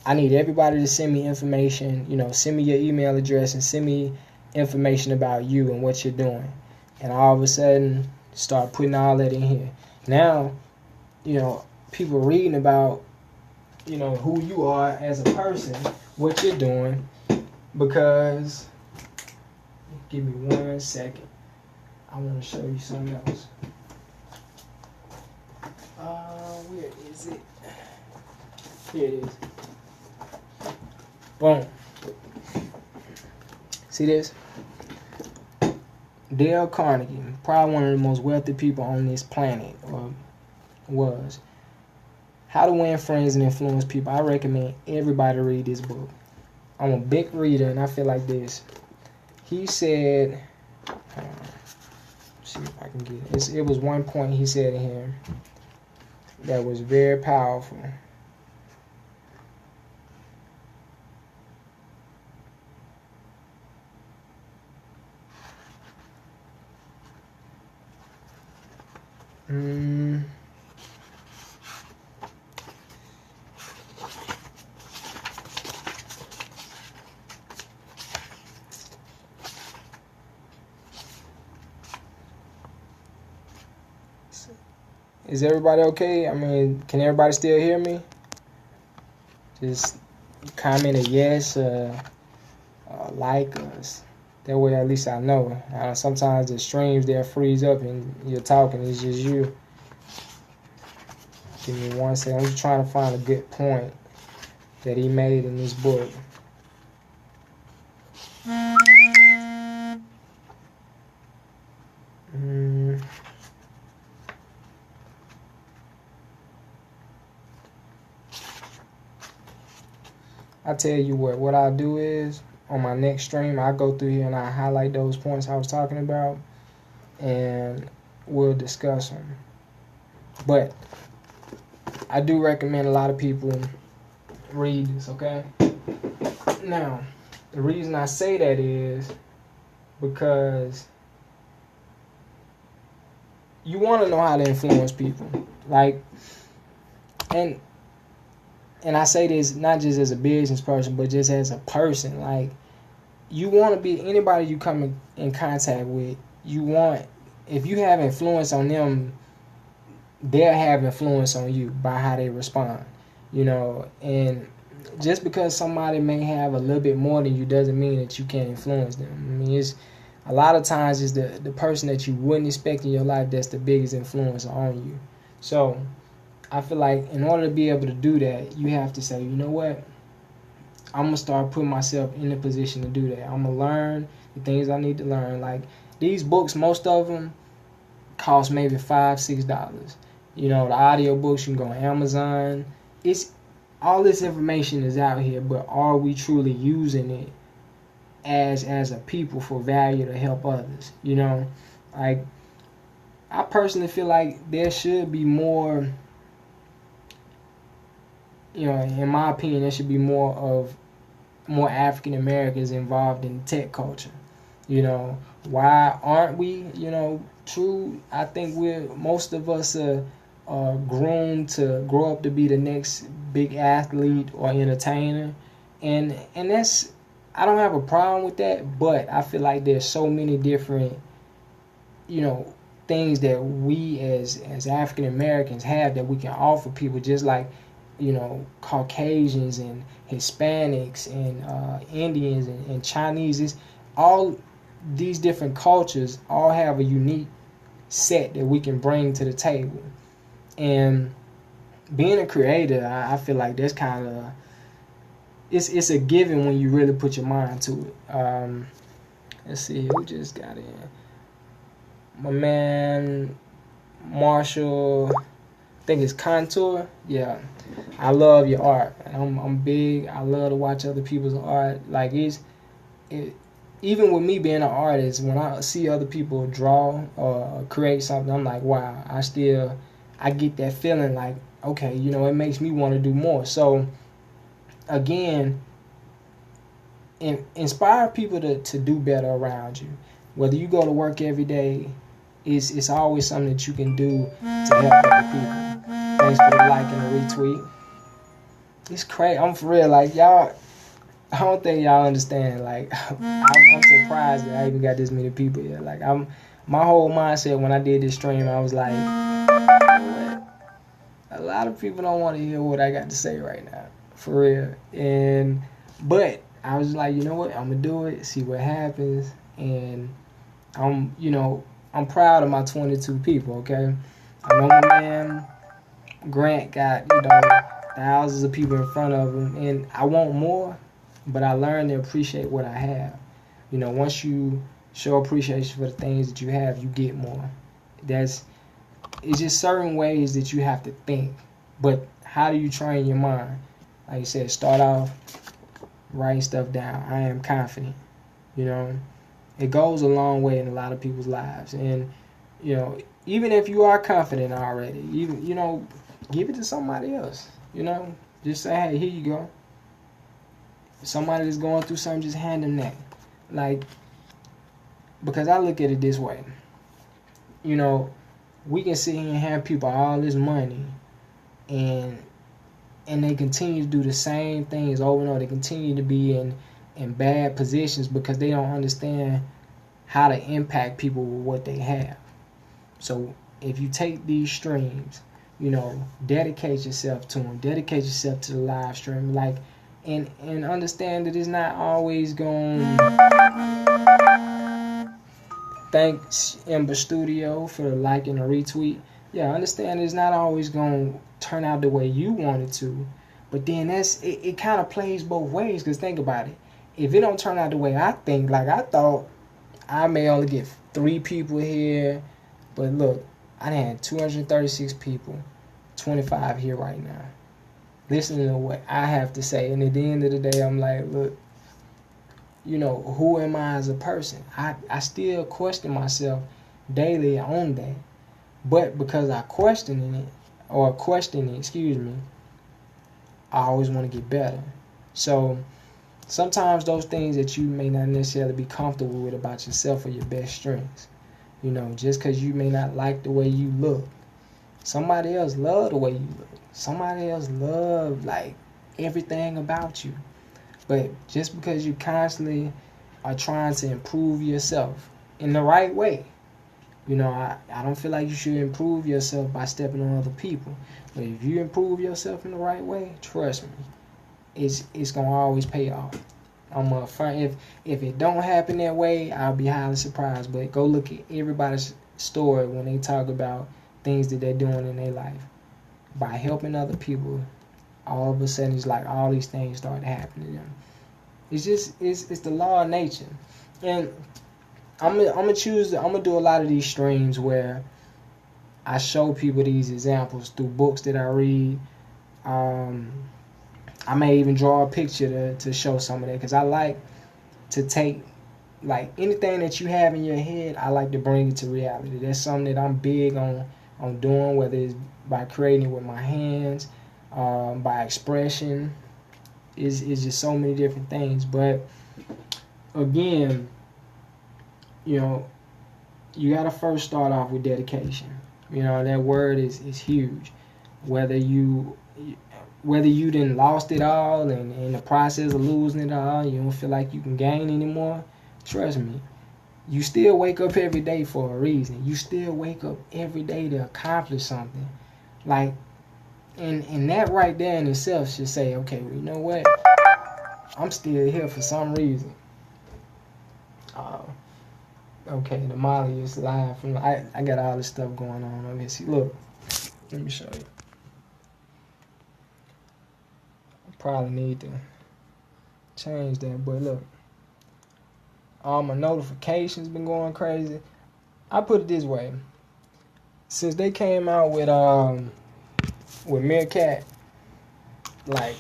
I need everybody to send me information, you know, send me your email address and send me information about you and what you're doing. And all of a sudden, start putting all that in here. Now, you know, people reading about, you know, who you are as a person, what you're doing, because, give me 1 second. I want to show you something else. Where is it? Here it is. Boom. See this? Dale Carnegie, probably one of the most wealthy people on this planet, or was. How to Win Friends and Influence People. I recommend everybody read this book. I'm a big reader, and I feel like this. He said, see if I can get it. It was one point he said in here that was very powerful. Is everybody okay? I mean, can everybody still hear me? Just comment a yes, like us. That way at least I know. Sometimes the streams, they'll freeze up and you're talking, it's just you. Give me 1 second. I'm just trying to find a good point that he made in this book. I tell you what I'll do is, on my next stream, I'll go through here and I'll highlight those points I was talking about, and we'll discuss them. But I do recommend a lot of people read this, okay? Now, the reason I say that is because you want to know how to influence people. Like, and I say this not just as a business person, but just as a person. Like, you want to be, anybody you come in contact with, you want, if you have influence on them, they'll have influence on you by how they respond, you know. And just because somebody may have a little bit more than you doesn't mean that you can't influence them. I mean, it's a lot of times it's the person that you wouldn't expect in your life that's the biggest influence on you. So I feel like in order to be able to do that, you have to say, you know what, I'm gonna start putting myself in the position to do that. I'm gonna learn the things I need to learn. Like these books, most of them cost maybe $5-6. You know, the audio books, you can go on Amazon. It's all this information is out here, but are we truly using it as a people for value to help others? You know, like I personally feel like there should be more. You know, in my opinion, there should be more African Americans involved in tech culture. You know, why aren't we? You know, true. I think most of us are groomed to grow up to be the next big athlete or entertainer, and that's, I don't have a problem with that. But I feel like there's so many different, you know, things that we as African Americans have that we can offer people, just like, you know, Caucasians and Hispanics and Indians and Chinese. It's all these different cultures all have a unique set that we can bring to the table. And being a creator, I feel like that's kind of, it's a given when you really put your mind to it. Let's see who just got in. My man Marshall, I think it's Contour. Yeah, I love your art. I'm big. I love to watch other people's art. Like even with me being an artist, when I see other people draw or create something, I'm like, wow. I get that feeling like, okay, you know, it makes me want to do more. So again, inspire people to do better around you. Whether you go to work every day, it's always something that you can do to help other people. Thanks for the like and the retweet. It's crazy. I'm for real. Like, y'all, I don't think y'all understand. Like, I'm surprised that I even got this many people here. Like, my whole mindset when I did this stream, I was like, you know what? A lot of people don't want to hear what I got to say right now. For real. But I was like, you know what? I'm going to do it, see what happens. And I'm proud of my 22 people, okay? I know my man Grant got, you know, thousands of people in front of him, and I want more, but I learned to appreciate what I have. You know, once you show appreciation for the things that you have, you get more. It's just certain ways that you have to think. But how do you train your mind? Like you said, start off writing stuff down. I am confident, you know. It goes a long way in a lot of people's lives. And, you know, even if you are confident already, you know, give it to somebody else. You know, just say, hey, here you go. If somebody is going through something, just hand them that. Like, because I look at it this way. You know, we can sit here and have people all this money and they continue to do the same things over and over. They continue to be in bad positions because they don't understand how to impact people with what they have. So if you take these streams, you know, dedicate yourself to them, dedicate yourself to the live stream, like, and understand that it's not always going. Thanks Ember Studio for the like and the retweet. Yeah, understand it's not always going to turn out the way you want it to, but then it kind of plays both ways. Because think about it. If it don't turn out the way I think, like I thought I may only get 3 people here, but look, I had 236 people, 25 here right now, listening to what I have to say. And at the end of the day, I'm like, look, you know, who am I as a person? I still question myself daily on that. But because I question it, I always want to get better. So sometimes those things that you may not necessarily be comfortable with about yourself are your best strengths. You know, just because you may not like the way you look, somebody else love the way you look. Somebody else love, like, everything about you. But just because you constantly are trying to improve yourself in the right way, you know, I don't feel like you should improve yourself by stepping on other people. But if you improve yourself in the right way, trust me, it's gonna always pay off. If it don't happen that way, I'll be highly surprised. But go look at everybody's story when they talk about things that they're doing in their life. By helping other people, all of a sudden it's like all these things start happening to them. It's just it's the law of nature. And I'm gonna do a lot of these streams where I show people these examples through books that I read. I may even draw a picture to show some of that, because I like to take, like, anything that you have in your head, I like to bring it to reality. That's something that I'm big on doing, whether it's by creating with my hands, by expression. Is just so many different things. But again, you know, you gotta first start off with dedication. You know, that word is huge. Whether you done lost it all, and in the process of losing it all, you don't feel like you can gain anymore, trust me, you still wake up every day for a reason. You still wake up every day to accomplish something. Like, and that right there in itself should say, okay, well, you know what? I'm still here for some reason. Okay, the Molly is live from. I got all this stuff going on over here. See, look, let me show you. I probably need to change that, but look, all my notifications been going crazy. I put it this way: since they came out with Meerkat, like,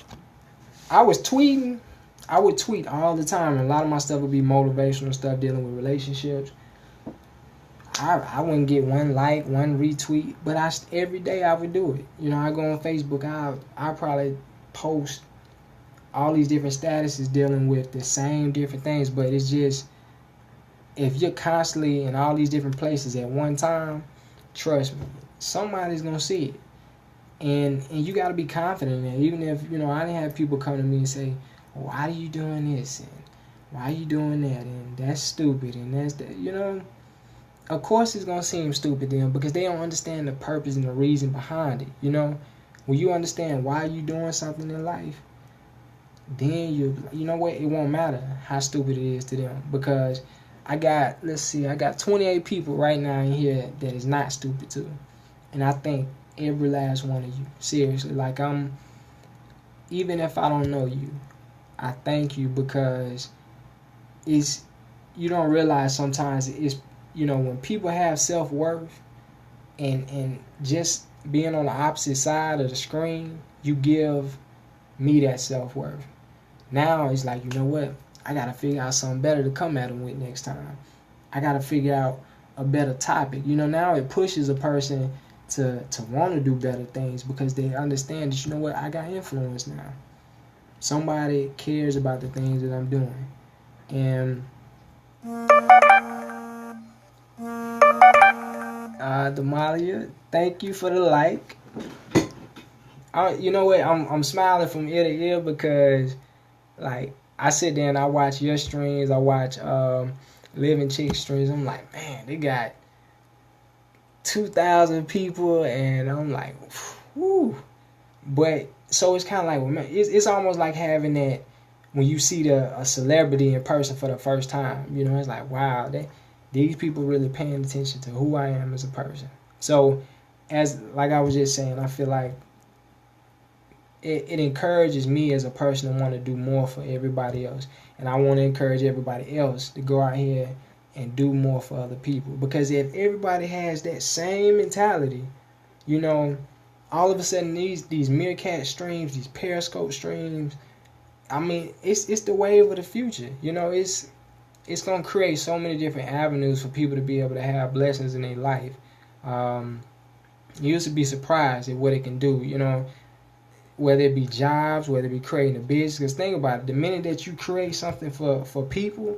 I would tweet all the time, and a lot of my stuff would be motivational stuff dealing with relationships. I wouldn't get one like, one retweet, but every day I would do it. You know, I go on Facebook, I probably post all these different statuses dealing with the same different things, but it's just, if you're constantly in all these different places at one time, trust me, somebody's gonna see it. And you got to be confident in it. Even if, you know, I didn't have people come to me and say, why are you doing this? And why are you doing that? And that's stupid. And that's that. You know, of course it's going to seem stupid to them, because they don't understand the purpose and the reason behind it. You know, when you understand why you're doing something in life, then you know what? It won't matter how stupid it is to them. Because I got 28 people right now in here that is not stupid too. And I think every last one of you, seriously, like, even if I don't know you, I thank you, because you don't realize sometimes it's, you know, when people have self-worth, and just being on the opposite side of the screen, you give me that self-worth. Now it's like, you know what, I gotta figure out something better to come at them with next time. I gotta figure out a better topic. You know, now it pushes a person to want to do better things, because they understand that, you know what, I got influence now. Somebody cares about the things that I'm doing. And Demalia, thank you for the like. You know what, I'm smiling from ear to ear, because, like, I sit there and I watch your streams, I watch Living Chick streams. I'm like, man, they got 2,000 people, and I'm like, whoo. But so it's kind of like, it's almost like having that when you see a celebrity in person for the first time. You know, it's like, wow, these people really paying attention to who I am as a person. So, like I was just saying, I feel like it encourages me as a person to want to do more for everybody else, and I want to encourage everybody else to go out here and do more for other people. Because if everybody has that same mentality, you know, all of a sudden these Meerkat streams, these Periscope streams, I mean, it's the wave of the future. You know, it's gonna create so many different avenues for people to be able to have blessings in their life. You used to be surprised at what it can do. You know, whether it be jobs, whether it be creating a business. Because think about it, the minute that you create something for people,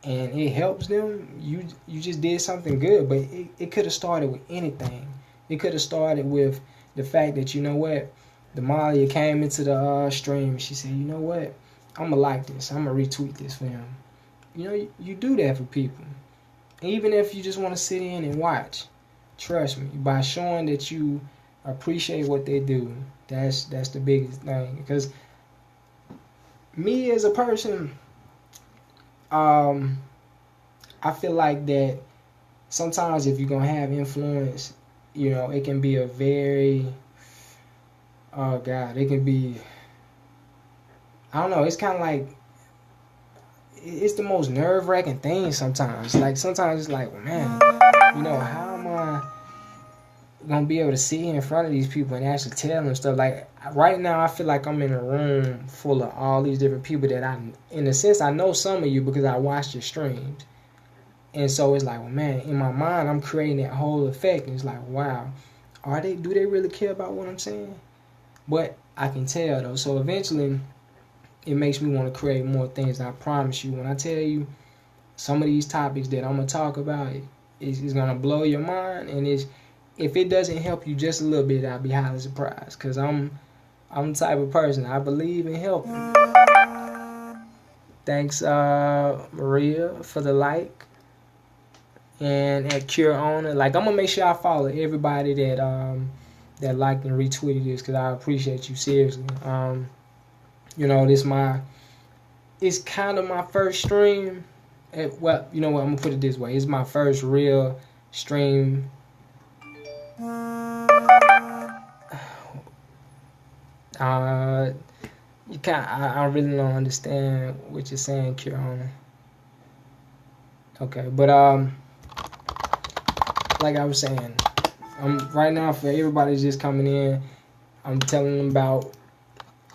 and it helps them, you just did something good. But it could have started with anything. It could have started with the fact that, you know what, Demalia came into the stream and she said, you know what, I'm going to like this. I'm going to retweet this for him. You know, you do that for people. Even if you just want to sit in and watch, trust me, by showing that you appreciate what they do, that's the biggest thing. Because me as a person, I feel like that sometimes if you're going to have influence, you know, it can be a very oh God, it can be, I don't know, it's kind of like, it's the most nerve-wracking thing sometimes. Like, sometimes it's like, well, man, you know, how am I gonna be able to sit here in front of these people and actually tell them stuff? Like, right now, I feel like I'm in a room full of all these different people that in a sense, I know some of you because I watched your streams. And so it's like, well, man, in my mind, I'm creating that whole effect. And it's like, wow, do they really care about what I'm saying? But I can tell, though. So eventually, it makes me want to create more things. And I promise you, when I tell you some of these topics that I'm going to talk about, it's going to blow your mind. And if it doesn't help you just a little bit, I'll be highly surprised. Because I'm the type of person, I believe in helping. Thanks, Maria, for the like. And at Cure Owner, like, I'm gonna make sure I follow everybody that liked and retweeted this, because I appreciate you, seriously. You know, it's kind of my first stream. Well, you know what, I'm gonna put it this way, it's my first real stream. I really don't understand what you're saying, Cure Owner. Okay, but like I was saying, right now, for everybody just coming in, I'm telling them about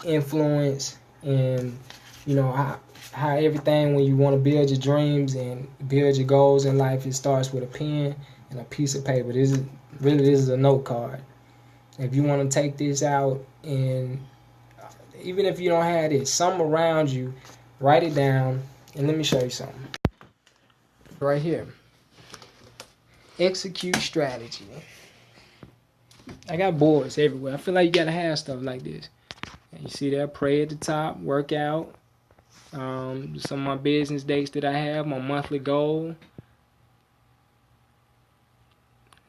influence and, you know, how everything, when you want to build your dreams and build your goals in life, it starts with a pen and a piece of paper. This is a note card. If you want to take this out, and even if you don't have it, something around you, write it down, and let me show you something. Right here. Execute strategy. I got boards everywhere. I feel like you gotta have stuff like this. And you see that, pray at the top, workout. Some of my business dates that I have, my monthly goal.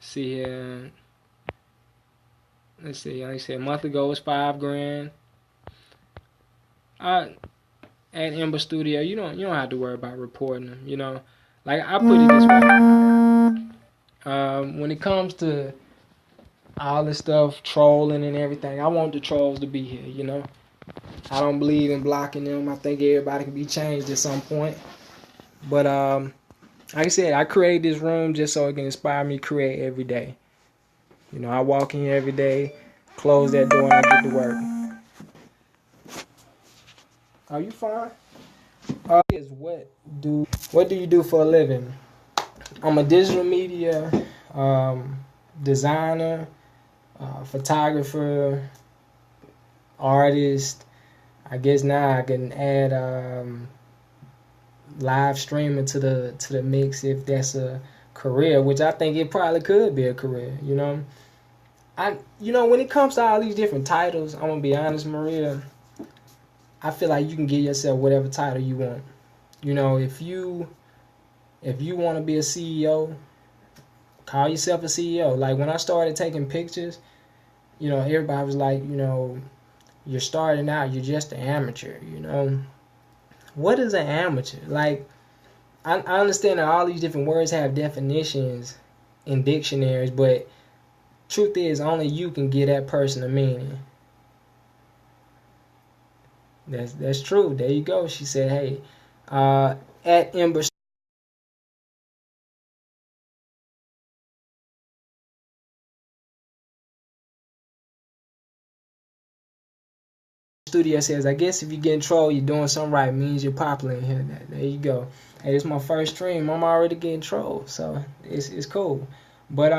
See here. Let's see. Like I said, monthly goal is $5,000. At Ember Studio, you don't have to worry about reporting them. You know, like, I put it this way. When it comes to all this stuff, trolling and everything, I want the trolls to be here, you know. I don't believe in blocking them. I think everybody can be changed at some point. But like I said, I create this room just so it can inspire me to create every day. You know, I walk in here every day, close that door, and I get to work. Are you fine? What do you do for a living? I'm a digital media designer, photographer, artist. I guess now I can add live streaming to the mix if that's a career, which I think it probably could be a career. You know, when it comes to all these different titles, I'm gonna be honest, Maria. I feel like you can give yourself whatever title you want. You know, if you want to be a CEO, call yourself a CEO. Like, when I started taking pictures, you know, everybody was like, you know, you're starting out, you're just an amateur, you know. What is an amateur? Like, I understand that all these different words have definitions in dictionaries, but truth is, only you can give that person a meaning. That's true. There you go. She said, hey, at Ember Studio says, I guess if you're getting trolled, you're doing something right. It means you're popular in here. There you go. Hey, it's my first stream. I'm already getting trolled, so it's cool. But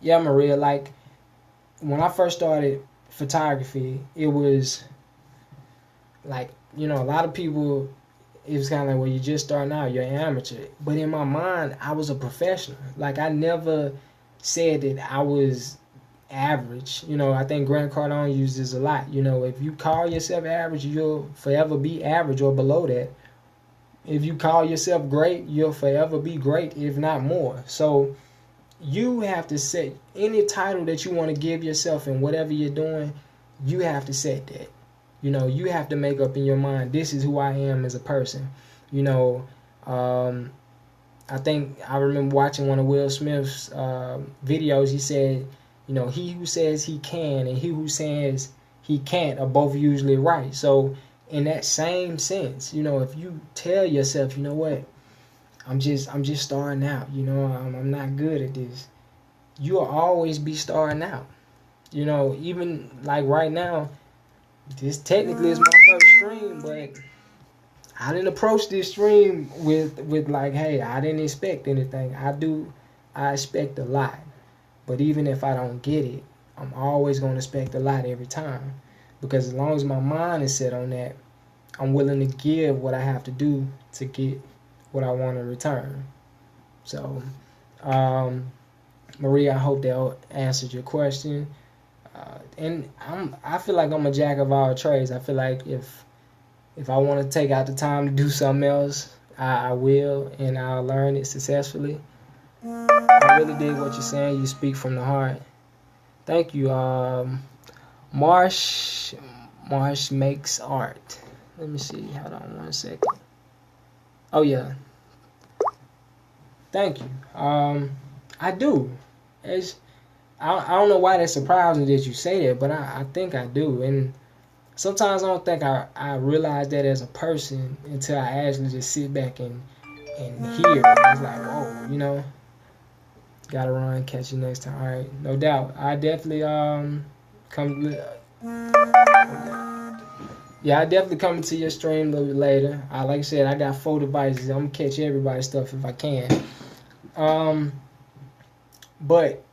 yeah, Maria, like, when I first started photography, it was like, you know, a lot of people, it was kind of like, well, you're just starting out, you're an amateur. But in my mind, I was a professional. Like, I never said that I was average. You know, I think Grant Cardone uses a lot. You know, if you call yourself average, you'll forever be average or below that. If you call yourself great, you'll forever be great, if not more. So you have to set any title that you want to give yourself in whatever you're doing. You have to set that. You know, you have to make up in your mind, this is who I am as a person. You know, I think I remember watching one of Will Smith's videos. He said, You know, he who says he can and he who says he can't are both usually right. So in that same sense, you know, if you tell yourself, you know what, I'm just starting out, you know, I'm not good at this, you'll always be starting out. You know, even like right now, this technically is my first stream, but I didn't approach this stream with like, hey, I didn't expect anything. I expect a lot. But even if I don't get it, I'm always going to expect a lot every time. Because as long as my mind is set on that, I'm willing to give what I have to do to get what I want in return. So, Maria, I hope that answered your question. And I feel like I'm a jack of all trades. I feel like if I want to take out the time to do something else, I will, and I'll learn it successfully. I really dig what you're saying. You speak from the heart. Thank you. Marsh makes art. Let me see. Hold on 1 second. Oh yeah. Thank you. I do. I don't know why that's surprising that you say that, but I think I do. And sometimes I don't think I realize that as a person until I actually just sit back and hear it. It's like, whoa, you know. Gotta run. Catch you next time. All right, no doubt. I definitely come. Yeah, I definitely come into your stream a little bit later. Like I said, I got 4 devices. I'm gonna catch everybody's stuff if I can. But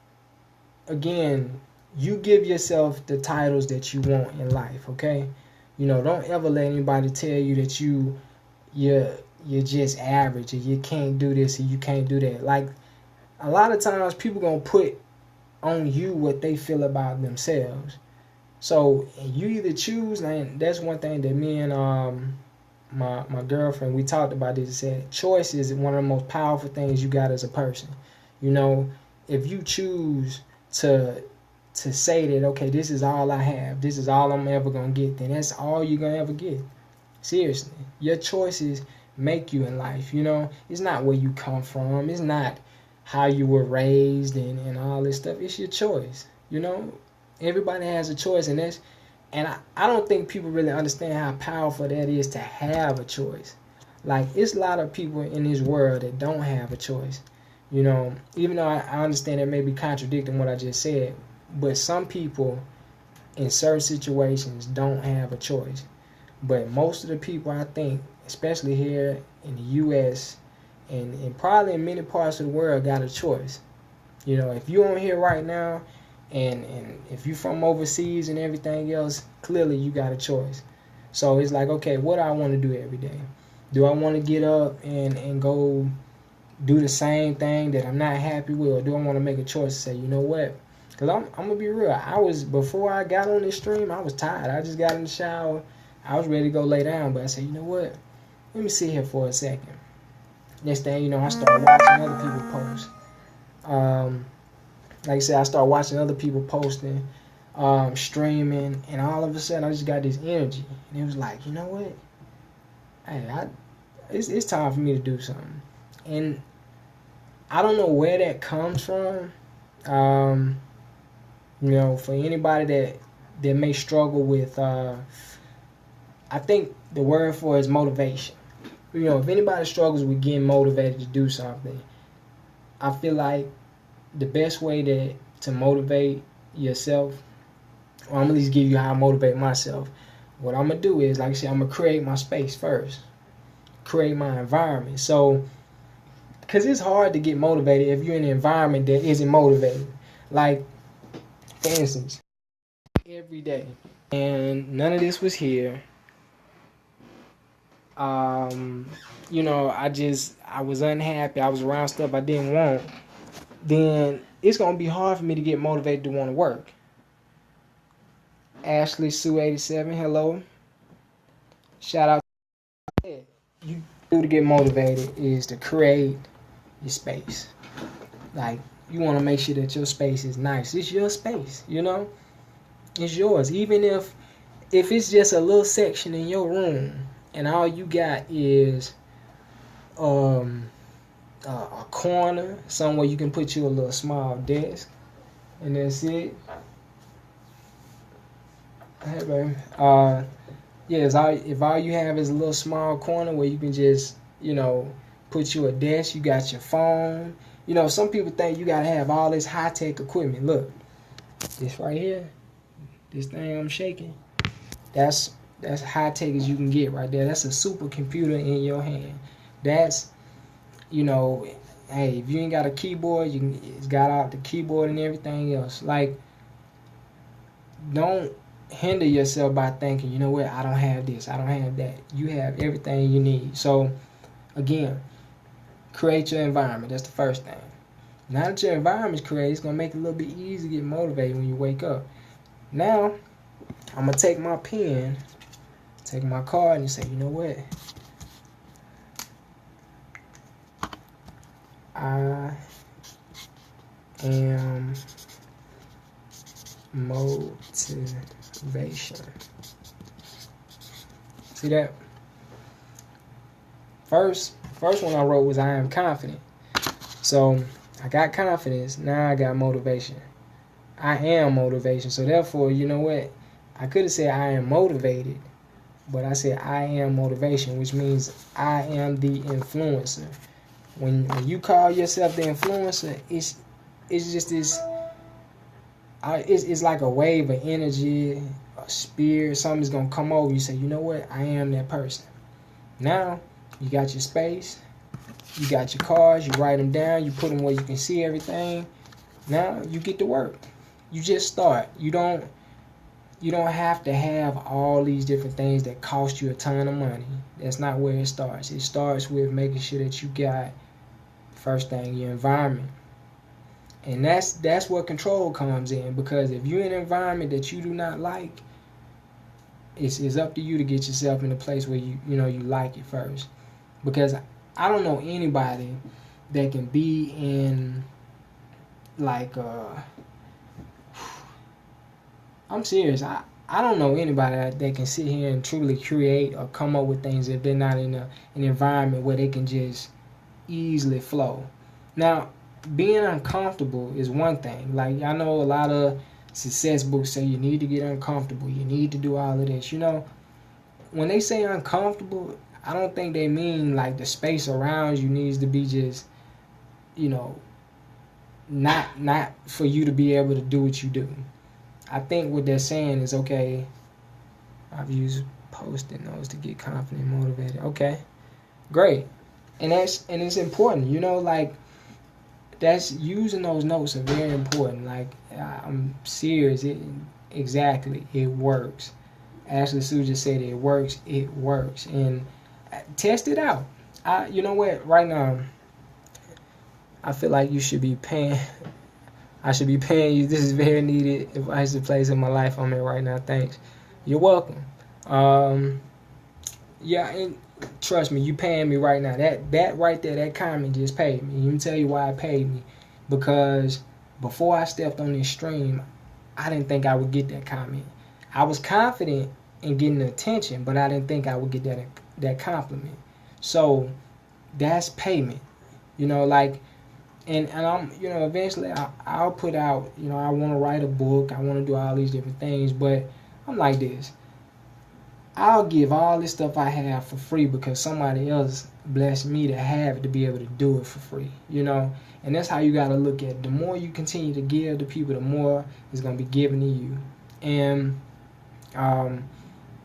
again, you give yourself the titles that you want in life. Okay, you know, don't ever let anybody tell you that you're just average or you can't do this or you can't do that. Like, a lot of times people gonna put on you what they feel about themselves. So you either choose, and that's one thing that me and my girlfriend, we talked about this, and said choice is one of the most powerful things you got as a person. You know, if you choose to say that, okay, this is all I have, this is all I'm ever gonna get, then that's all you're gonna ever get. Seriously, your choices make you in life. You know, it's not where you come from, it's not how you were raised and all this stuff. It's your choice. You know, everybody has a choice, and I don't think people really understand how powerful that is to have a choice. Like, it's a lot of people in this world that don't have a choice. You know, even though I understand that may be contradicting what I just said, but some people in certain situations don't have a choice. But most of the people, I think, especially here in the U.S., and probably in many parts of the world, got a choice. You know, if you're on here right now, and if you're from overseas and everything else, clearly you got a choice. So it's like, okay, what do I want to do every day? Do I want to get up and go do the same thing that I'm not happy with, or do I want to make a choice to say, you know what? Because I'm going to be real. Before I got on this stream, I was tired. I just got in the shower. I was ready to go lay down, but I said, you know what? Let me sit here for a second. Next thing you know, I started watching other people post. Like I said, I started watching other people posting, streaming, and all of a sudden I just got this energy. And it was like, you know what? Hey, it's time for me to do something. And I don't know where that comes from. You know, for anybody that may struggle with, I think the word for it is motivation. You know, if anybody struggles with getting motivated to do something, I feel like the best way to motivate yourself, or I'm going to at least give you how I motivate myself. What I'm going to do is, like I said, I'm going to create my space first. Create my environment. So, because it's hard to get motivated if you're in an environment that isn't motivated. Like, for instance, every day, and none of this was here. You know, I was unhappy. I was around stuff I didn't want. Then it's going to be hard for me to get motivated to want to work. Ashley Sue 87, hello. Shout out. You do to get motivated is to create your space. Like, you want to make sure that your space is nice. It's your space, you know? It's yours. Even if it's just a little section in your room and all you got is a corner somewhere you can put you a little small desk, And that's it. Hey, baby. Yeah, if all you have is a little small corner where you can just, put you a desk, you got your phone. Some people think you got to have all this high-tech equipment. Look, this right here, this thing I'm shaking, that's high-tech as you can get right there. That's a supercomputer in your hand. That's, hey, if you ain't got a keyboard, it's got out the keyboard and everything else. Like, don't hinder yourself by thinking, you know what, I don't have this, I don't have that. You have everything you need. So, again, create your environment. That's the first thing. Now that your environment's created, it's going to make it a little bit easier to get motivated when you wake up. Now, I'm going to take my pen, take my card, and say, you know what? I am motivation. See that? First one I wrote was I am confident. So I got confidence. Now I got motivation. I am motivation. So therefore, you know what? I could have said I am motivated, but I said I am motivation, which means I am the influencer. When you call yourself the influencer, it's just this. It's like a wave of energy, a spirit. Something's gonna come over. You say, you know what? I am that person. Now you got your space. You got your cards. You write them down. You put them where you can see everything. Now you get to work. You just start. You don't have to have all these different things that cost you a ton of money. That's not where it starts. It starts with making sure that you got, first thing, your environment. And that's where control comes in, because if you're in an environment that you do not like, it's up to you to get yourself in a place where you like it first. Because I don't know anybody that can be in I'm serious. I don't know anybody that can sit here and truly create or come up with things if they're not in an environment where they can just easily flow. Now, being uncomfortable is one thing. Like, I know a lot of success books say you need to get uncomfortable. You need to do all of this. When they say uncomfortable, I don't think they mean like the space around you needs to be just, not for you to be able to do what you do. I think what they're saying is, okay, I've used Post-it notes to get confident and motivated. Okay, great. And it's important, that's using those notes are very important. Like, I'm serious. Exactly, it works. Ashley Sue just said it works. It works, and test it out. You know what? Right now, I feel like you should be paying. I should be paying you. This is very needed. If I should place in my life I'm in right now, thanks. You're welcome. Yeah, and trust me, you paying me right now. That right there, that comment just paid me. Let me tell you why it paid me. Because before I stepped on this stream, I didn't think I would get that comment. I was confident in getting the attention, but I didn't think I would get that compliment. So that's payment. And I'm, eventually I'll put out, I want to write a book. I want to do all these different things, but I'm like this. I'll give all this stuff I have for free because somebody else blessed me to have it, to be able to do it for free, And that's how you got to look at it. The more you continue to give to people, the more is going to be given to you. And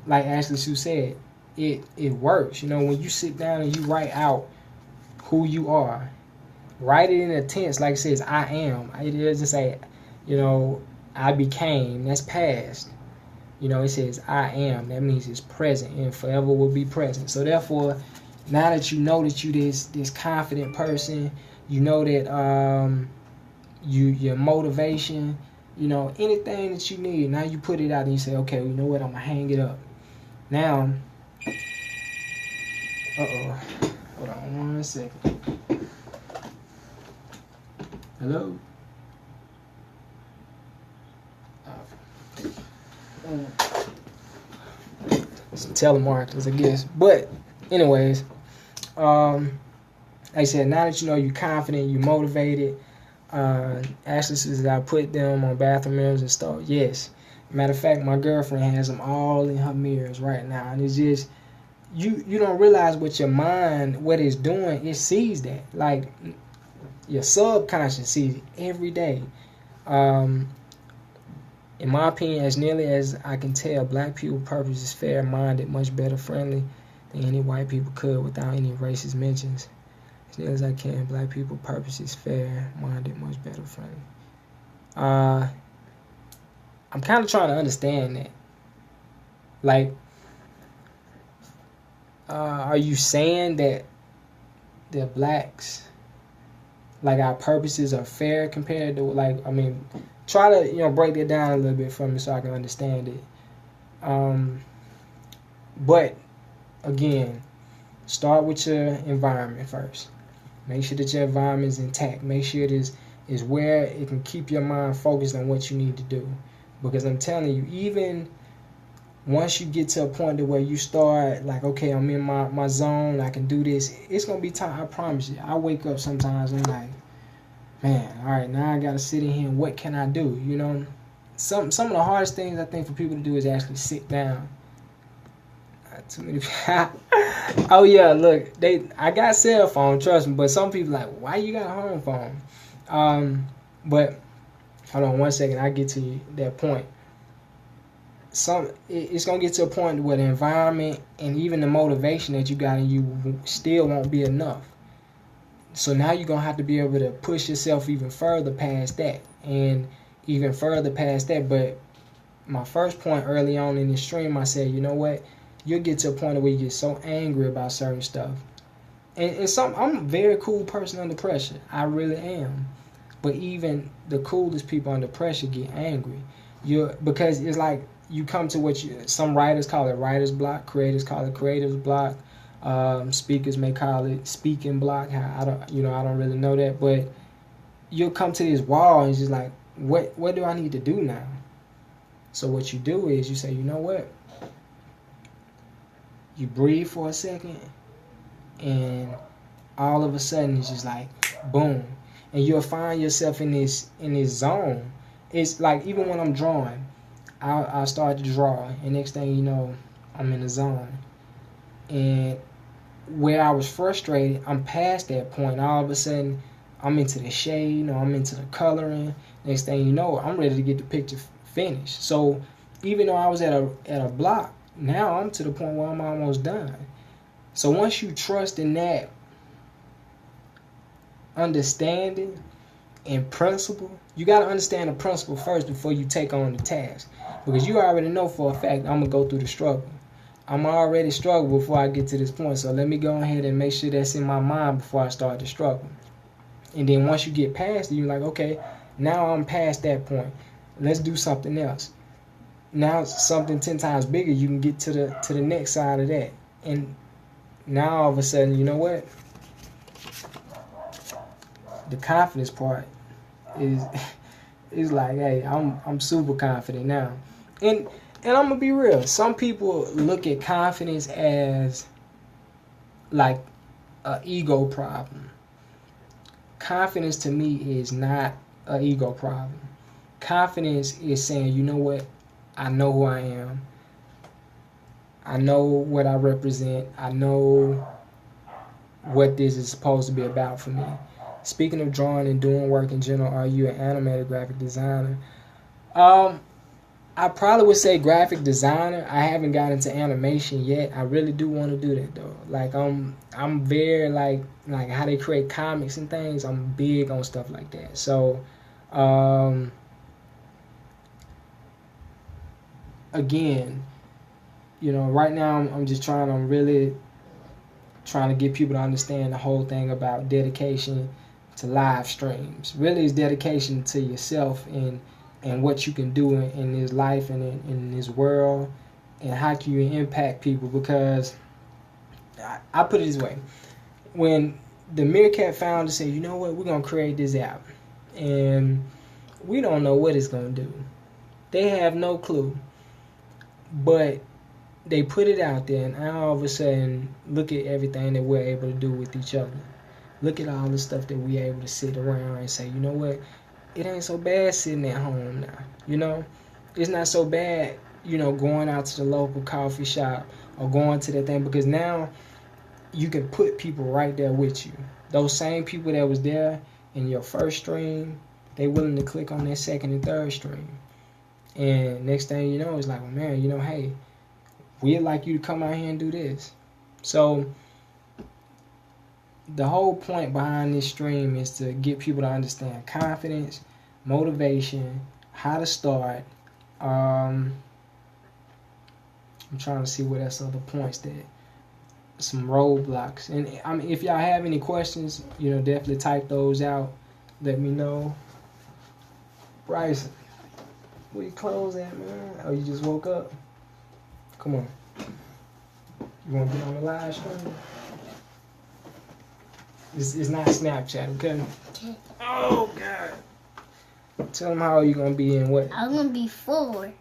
like Ashley Sue said, it works. When you sit down and you write out who you are, write it in a tense like it says I am. It doesn't say, I became. That's past. It says I am. That means it's present and forever will be present. So therefore, now that you know that you this confident person, you know that your motivation, anything that you need, now you put it out and you say, okay, you know what, I'm gonna hang it up. Now, hold on 1 second. Hello? Some telemarketers, I guess. But anyways, like I said, now that you're confident, you're motivated, Ashley says I put them on bathroom mirrors and stuff. Yes. Matter of fact, my girlfriend has them all in her mirrors right now. And it's just, you don't realize what your mind, what it's doing, it sees that. Like, your subconscious sees it every day. In my opinion, as nearly as I can tell, black people's purpose is fair-minded, much better friendly than any white people could without any racist mentions. As nearly as I can, black people's purpose is fair-minded, much better friendly. I'm kind of trying to understand that. Like, are you saying that the blacks, like, our purposes are fair compared to, like, I mean, try to, break that down a little bit for me so I can understand it. But, again, start with your environment first. Make sure that your environment is intact. Make sure it is where it can keep your mind focused on what you need to do. Because I'm telling you, even once you get to a point to where you start, like, okay, I'm in my zone, I can do this, it's going to be time, I promise you. I wake up sometimes and I'm like, man, all right, now I got to sit in here and what can I do? Some of the hardest things I think for people to do is actually sit down. Not too many people. Oh, yeah, look, I got cell phone, trust me, but some people like, why you got a home phone? But hold on one second, I get to that point. It's gonna get to a point where the environment and even the motivation that you got in you still won't be enough. So now you're gonna have to be able to push yourself even further past that, and even further past that. But my first point early on in the stream, I said, you know what? You'll get to a point where you get so angry about certain stuff. And I'm a very cool person under pressure. I really am. But even the coolest people under pressure get angry. Because it's like you come to some writers call it writer's block, creators call it creator's block, speakers may call it speaking block. I don't really know that, but you'll come to this wall and it's just like, what do I need to do now? So what you do is you say, you know what? You breathe for a second, and all of a sudden it's just like boom. And you'll find yourself in this zone. It's like even when I'm drawing, I'll start to draw, and next thing you know, I'm in the zone. And where I was frustrated, I'm past that point. All of a sudden, I'm into the shade, I'm into the coloring. Next thing you know, I'm ready to get the picture finished. So even though I was at a block, now I'm to the point where I'm almost done. So once you trust in that understanding and principle, you got to understand the principle first before you take on the task. Because you already know for a fact I'm going to go through the struggle. I'm already struggled before I get to this point. So let me go ahead and make sure that's in my mind before I start the struggle. And then once you get past it, you're like, okay, now I'm past that point. Let's do something else. Now something 10 times bigger, you can get to the next side of that. And now all of a sudden, you know what? The confidence part is like, hey, I'm super confident now. And I'm gonna be real. Some people look at confidence as like an ego problem. Confidence to me is not an ego problem. Confidence is saying, you know what? I know who I am. I know what I represent. I know what this is supposed to be about for me. Speaking of drawing and doing work in general, are you an animated graphic designer? I probably would say graphic designer. I haven't got into animation yet. I really do want to do that though. Like I'm very like how they create comics and things. I'm big on stuff like that. So again, right now I'm really trying to get people to understand the whole thing about dedication to live streams. Really, it's dedication to yourself and what you can do in this life and in this world, and how can you impact people. Because I put it this way: when the Meerkat founders say, you know what, we're gonna create this app, and we don't know what it's gonna do. They have no clue, but they put it out there, and all of a sudden, look at everything that we're able to do with each other. look at all the stuff that we able to sit around and say, you know what, it ain't so bad sitting at home now. You know, it's not so bad, you know, going out to the local coffee shop or going to that thing, because now you can put people right there with you. Those same people that was there in your first stream, they willing to click on that second and third stream. And next thing you know, it's like, well, man, you know, hey, we'd like you to come out here and do this. So the whole point behind this stream is to get people to understand confidence, motivation, how to start. I'm trying to see what else other points that, some roadblocks. And I mean, if y'all have any questions, you know, definitely type those out. Let me know. Bryson, where you clothes at, man? Oh, you just woke up? Come on. You want to get on the live stream? It's not Snapchat, okay? Oh, God. Tell them how old you going to be and what. I'm going to be 4.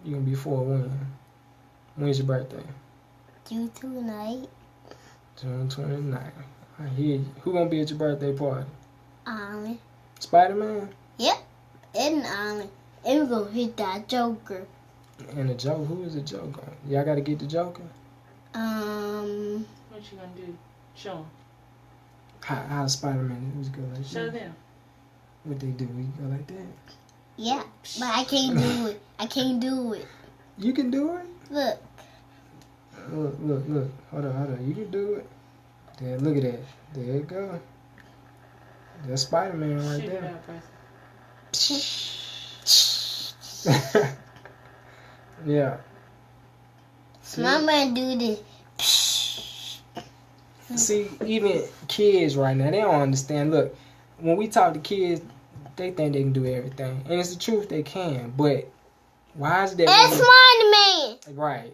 You going to be 4 when? When's your birthday? June 29th. June 29th. I hear you. Who going to be at your birthday party? Alan. Spider-Man? Yep. And Alan. And we're going to hit that Joker. And the Joker? Who is the Joker? Y'all got to get the Joker? What you going to do? Show him. How Spider-Man was go like that? Show them. What they do? We go like that? Yeah, but I can't do it. I can't do it. You can do it? Look. Look. Hold on. You can do it. There, look at that. There you go. That's Spider-Man right Shoot there. Out, Yeah. My man do this. See, even kids right now, they don't understand. Look, when we talk to kids, they think they can do everything. And it's the truth, they can. But why is that? And Spider-Man. Right.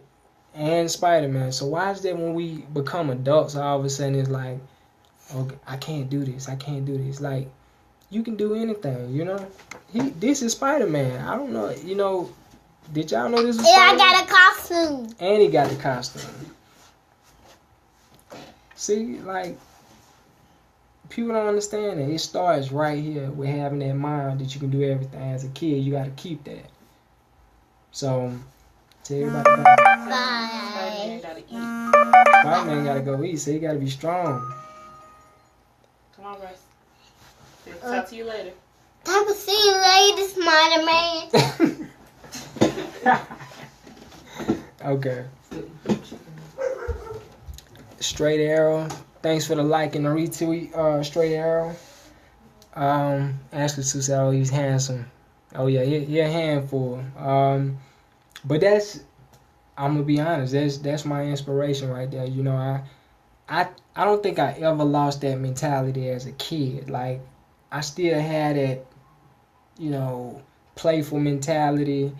And Spider-Man. So why is that when we become adults, all of a sudden it's like, okay, I can't do this. Like, you can do anything, you know? This is Spider-Man. I don't know, you know, did y'all know this was Spider-Man? I got a costume. And he got the costume. See, like, people don't understand that. It starts right here with having that mind that you can do everything. As a kid, you got to keep that. So, tell everybody bye. Bye. Spider-Man got to eat. Spider-Man got to go eat, so he got to be strong. Come on, Bryce. Talk to you later. I will see you later, Spider-Man. Okay. Straight Arrow. Thanks for the like and the retweet, Straight Arrow. Ashley Sue said, oh, he's handsome. Oh, yeah, he a handful. But that's, I'm going to be honest, that's my inspiration right there. You know, I don't think I ever lost that mentality as a kid. Like, I still had that, you know, playful mentality.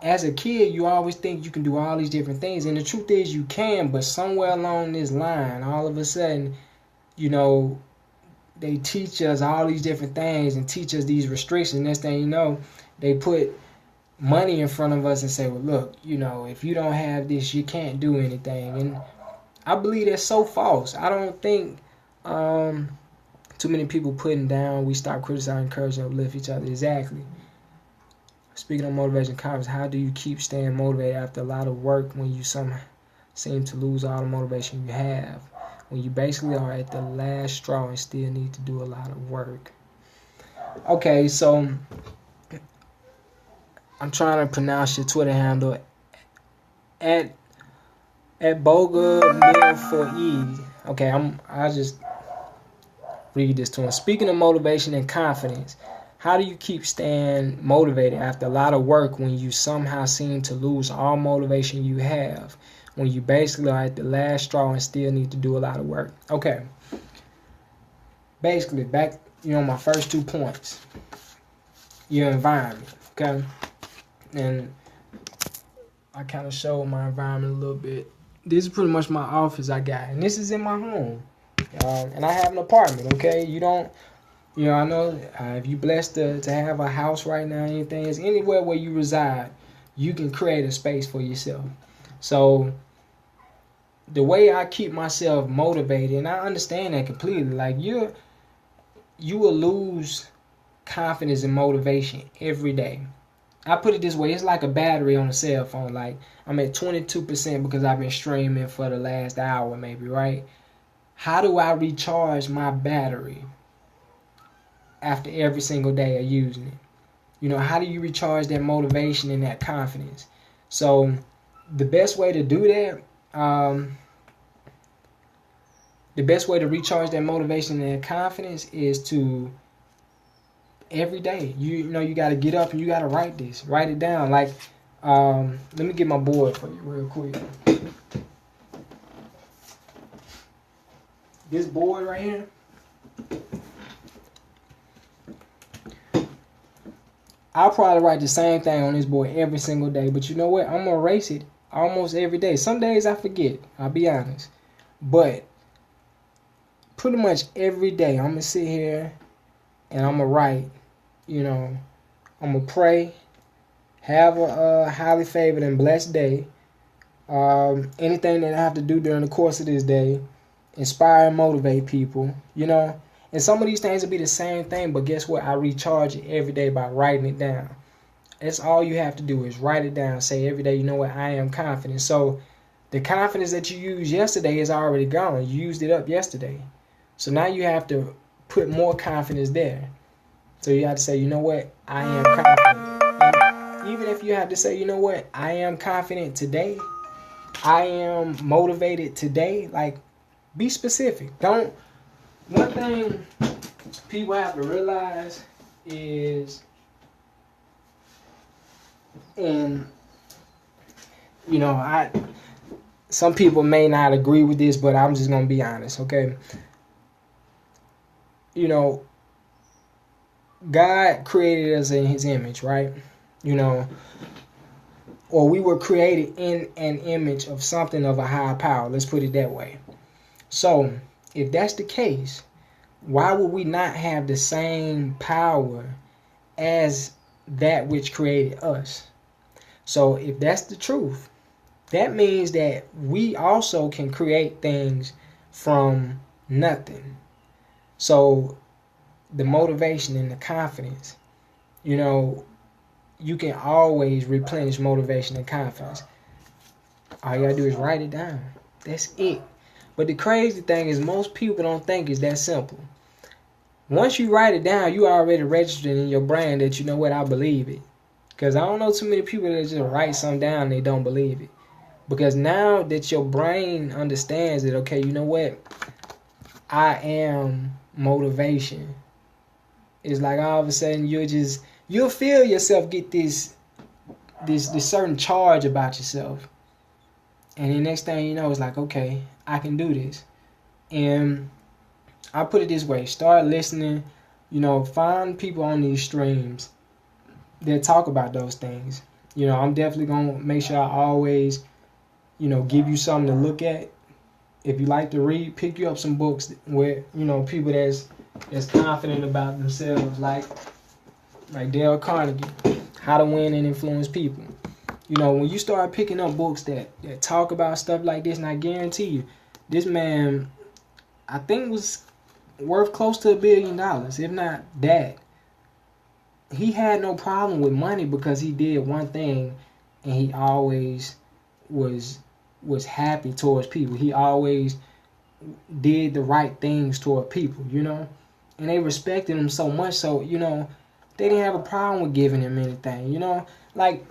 As a kid, you always think you can do all these different things. And the truth is you can, but somewhere along this line, all of a sudden, you know, they teach us all these different things and teach us these restrictions. Next thing you know, they put money in front of us and say, well, look, you know, if you don't have this, you can't do anything. And I believe that's so false. I don't think too many people putting down, we stop criticizing, encouraging, uplift each other. Exactly. Speaking of motivation confidence, how do you keep staying motivated after a lot of work when you somehow seem to lose all the motivation you have? When you basically are at the last straw and still need to do a lot of work. Okay, so I'm trying to pronounce your Twitter handle at Boga Mill for E. Okay, I'll just read this to him. Speaking of motivation and confidence, how do you keep staying motivated after a lot of work when you somehow seem to lose all motivation you have? When you basically are at the last straw and still need to do a lot of work. Okay. Basically, back, you know, my first 2 points. Your environment, okay? And I kind of showed my environment a little bit. This is pretty much my office I got. And this is in my home. And I have an apartment, okay? You don't, you know, I know if you're blessed to have a house right now, anything, is anywhere where you reside, you can create a space for yourself. So the way I keep myself motivated, and I understand that completely. Like you will lose confidence and motivation every day. I put it this way, it's like a battery on a cell phone. Like I'm at 22% because I've been streaming for the last hour maybe, right? How do I recharge my battery after every single day of using it? You know, how do you recharge that motivation and that confidence? So the best way to do that, the best way to recharge that motivation and that confidence is to every day. You know, you got to get up and you got to write this. Write it down. Like, let me get my board for you real quick. This board right here. I'll probably write the same thing on this board every single day. But you know what? I'm going to erase it almost every day. Some days I forget. I'll be honest. But pretty much every day I'm going to sit here and I'm going to write, you know, I'm going to pray, have a highly favored and blessed day. Anything that I have to do during the course of this day, inspire and motivate people, you know. And some of these things will be the same thing, but guess what? I recharge it every day by writing it down. That's all you have to do is write it down. Say every day, you know what? I am confident. So the confidence that you used yesterday is already gone. You used it up yesterday. So now you have to put more confidence there. So you have to say, you know what? I am confident. And even if you have to say, you know what? I am confident today. I am motivated today. Like, be specific. One thing people have to realize is, and you know, some people may not agree with this, but I'm just gonna be honest, okay? You know, God created us in His image, right? You know, or we were created in an image of something of a higher power. Let's put it that way. So, if that's the case, why would we not have the same power as that which created us? So if that's the truth, that means that we also can create things from nothing. So the motivation and the confidence, you know, you can always replenish motivation and confidence. All you gotta do is write it down. That's it. But the crazy thing is most people don't think it's that simple. Once you write it down, you already registered in your brain that, you know what, I believe it. Because I don't know too many people that just write something down and they don't believe it. Because now that your brain understands that, okay, you know what, I am motivation. It's like all of a sudden you'll feel yourself get this certain charge about yourself. And the next thing you know, it's like, okay, I can do this. And I put it this way, start listening, you know, find people on these streams that talk about those things. You know, I'm definitely going to make sure I always, you know, give you something to look at. If you like to read, pick you up some books where, you know, people that's confident about themselves, like Dale Carnegie, How to Win and Influence People. You know, when you start picking up books that talk about stuff like this, and I guarantee you, this man, I think was worth close to $1 billion, if not that. He had no problem with money because he did one thing, and he always was happy towards people. He always did the right things toward people, you know, and they respected him so much. So, you know, they didn't have a problem with giving him anything, you know. Like,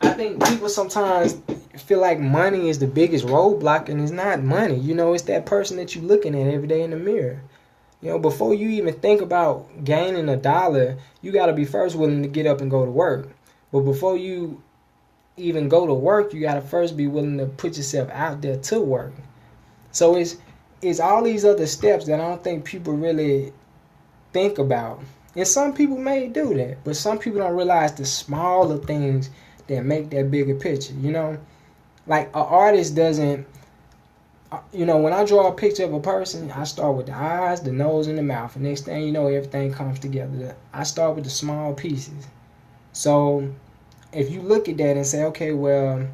I think people sometimes feel like money is the biggest roadblock, and it's not money. You know, it's that person that you're looking at every day in the mirror. You know, before you even think about gaining $1, you got to be first willing to get up and go to work. But before you even go to work, you got to first be willing to put yourself out there to work. So it's all these other steps that I don't think people really think about. And some people may do that, but some people don't realize the smaller things that make that bigger picture, you know? Like, an artist doesn't, you know, when I draw a picture of a person, I start with the eyes, the nose, and the mouth. And next thing you know, everything comes together. I start with the small pieces. So if you look at that and say, okay, well,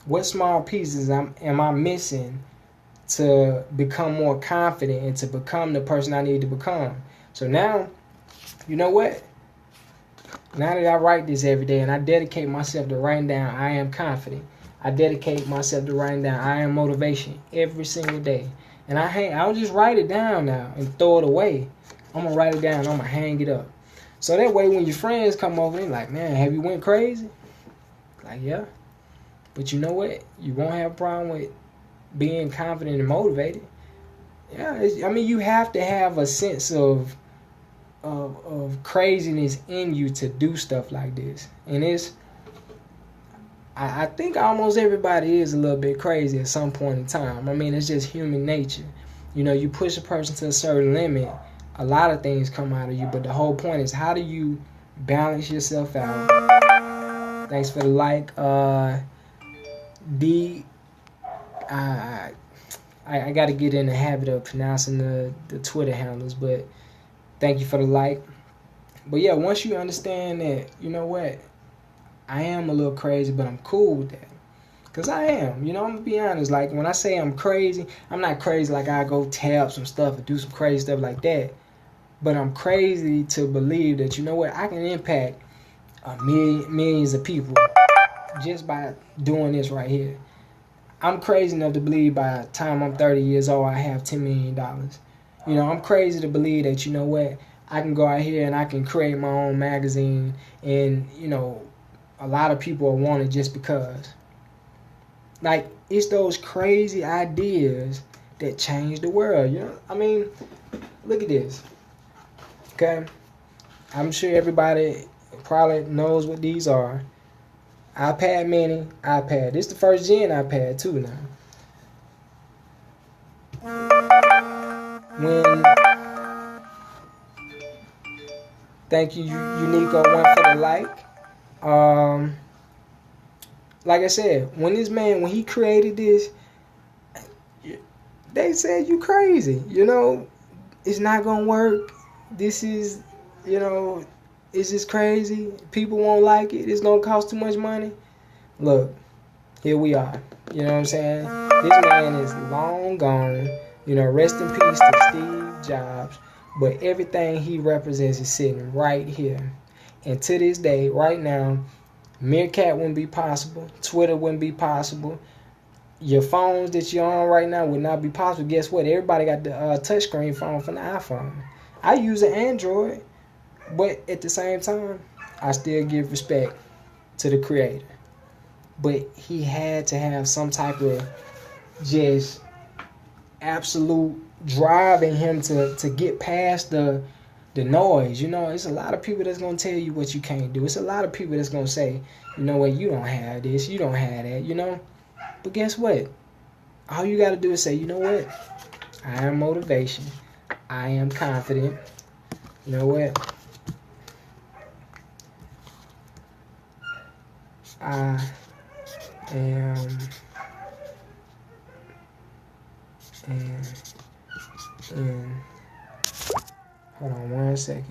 What small pieces am I missing to become more confident and to become the person I need to become? So now, you know what? Now that I write this every day and I dedicate myself to writing down, I am confident. I dedicate myself to writing down, I am motivation every single day. And I'll just write it down now and throw it away. I'm going to write it down. I'm going to hang it up. So that way when your friends come over, they're like, man, have you went crazy? Like, yeah. But you know what? You won't have a problem with being confident and motivated. Yeah, you have to have a sense of craziness in you to do stuff like this. And I think almost everybody is a little bit crazy at some point in time. It's just human nature. You push a person to a certain limit, a lot of things come out of you. But the whole point is, how do you balance yourself out? Thanks for the like. I got to get in the habit of pronouncing the Twitter handles, but thank you for the like. But yeah, once you understand that, you know what, I am a little crazy, but I'm cool with that. Because I am. I'm going to be honest. Like, when I say I'm crazy, I'm not crazy like I go tap some stuff and do some crazy stuff like that. But I'm crazy to believe that, you know what, I can impact millions of people just by doing this right here. I'm crazy enough to believe by the time I'm 30 years old, I have $10 million. I'm crazy to believe that, you know what, I can go out here and I can create my own magazine and, a lot of people will want it just because. Like, it's those crazy ideas that change the world, Look at this. Okay? I'm sure everybody probably knows what these are. iPad mini, iPad. This is the first gen iPad too now. Thank you, Unico1 for the like. Like I said, when he created this, they said you crazy. It's not gonna work. This is, it's just crazy. People won't like it. It's gonna cost too much money. Look, here we are. You know what I'm saying? This man is long gone. Rest in peace to Steve Jobs. But everything he represents is sitting right here. And to this day, right now, Meerkat wouldn't be possible. Twitter wouldn't be possible. Your phones that you're on right now would not be possible. Guess what? Everybody got the touchscreen phone from the iPhone. I use an Android. But at the same time, I still give respect to the creator. But he had to have some type of just absolute drive in him to get past the noise. It's a lot of people that's going to tell you what you can't do. It's a lot of people that's going to say, you know what, you don't have this, you don't have that, But guess what? All you got to do is say, you know what? I am motivation. I am confident. You know what? I am hold on 1 second.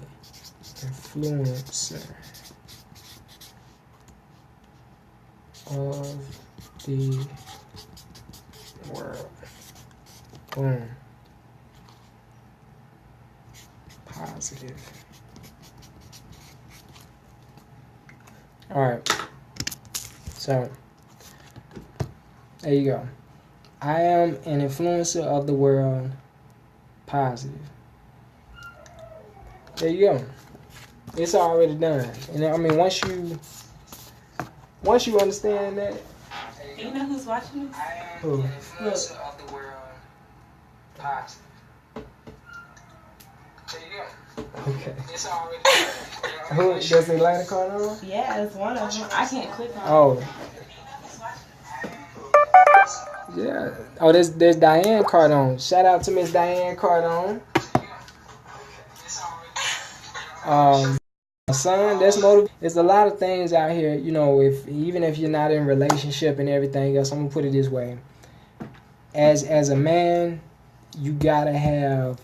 Influencer of the world. Boom. Positive. Alright. So, there you go. I am an influencer of the world. Positive. There you go. It's already done. And once you understand that. You know who's watching this? Who? Look. Of the world. Positive. There you go. Okay. It's already done. Who does Atlanta Cardone? Yeah, it's one of them. I can't click on it. Oh. Yeah. Oh, there's Diane Cardone. Shout out to Miss Diane Cardone. Son, that's motive. There's a lot of things out here, even if you're not in a relationship and everything else, I'm gonna put it this way. As a man, you gotta have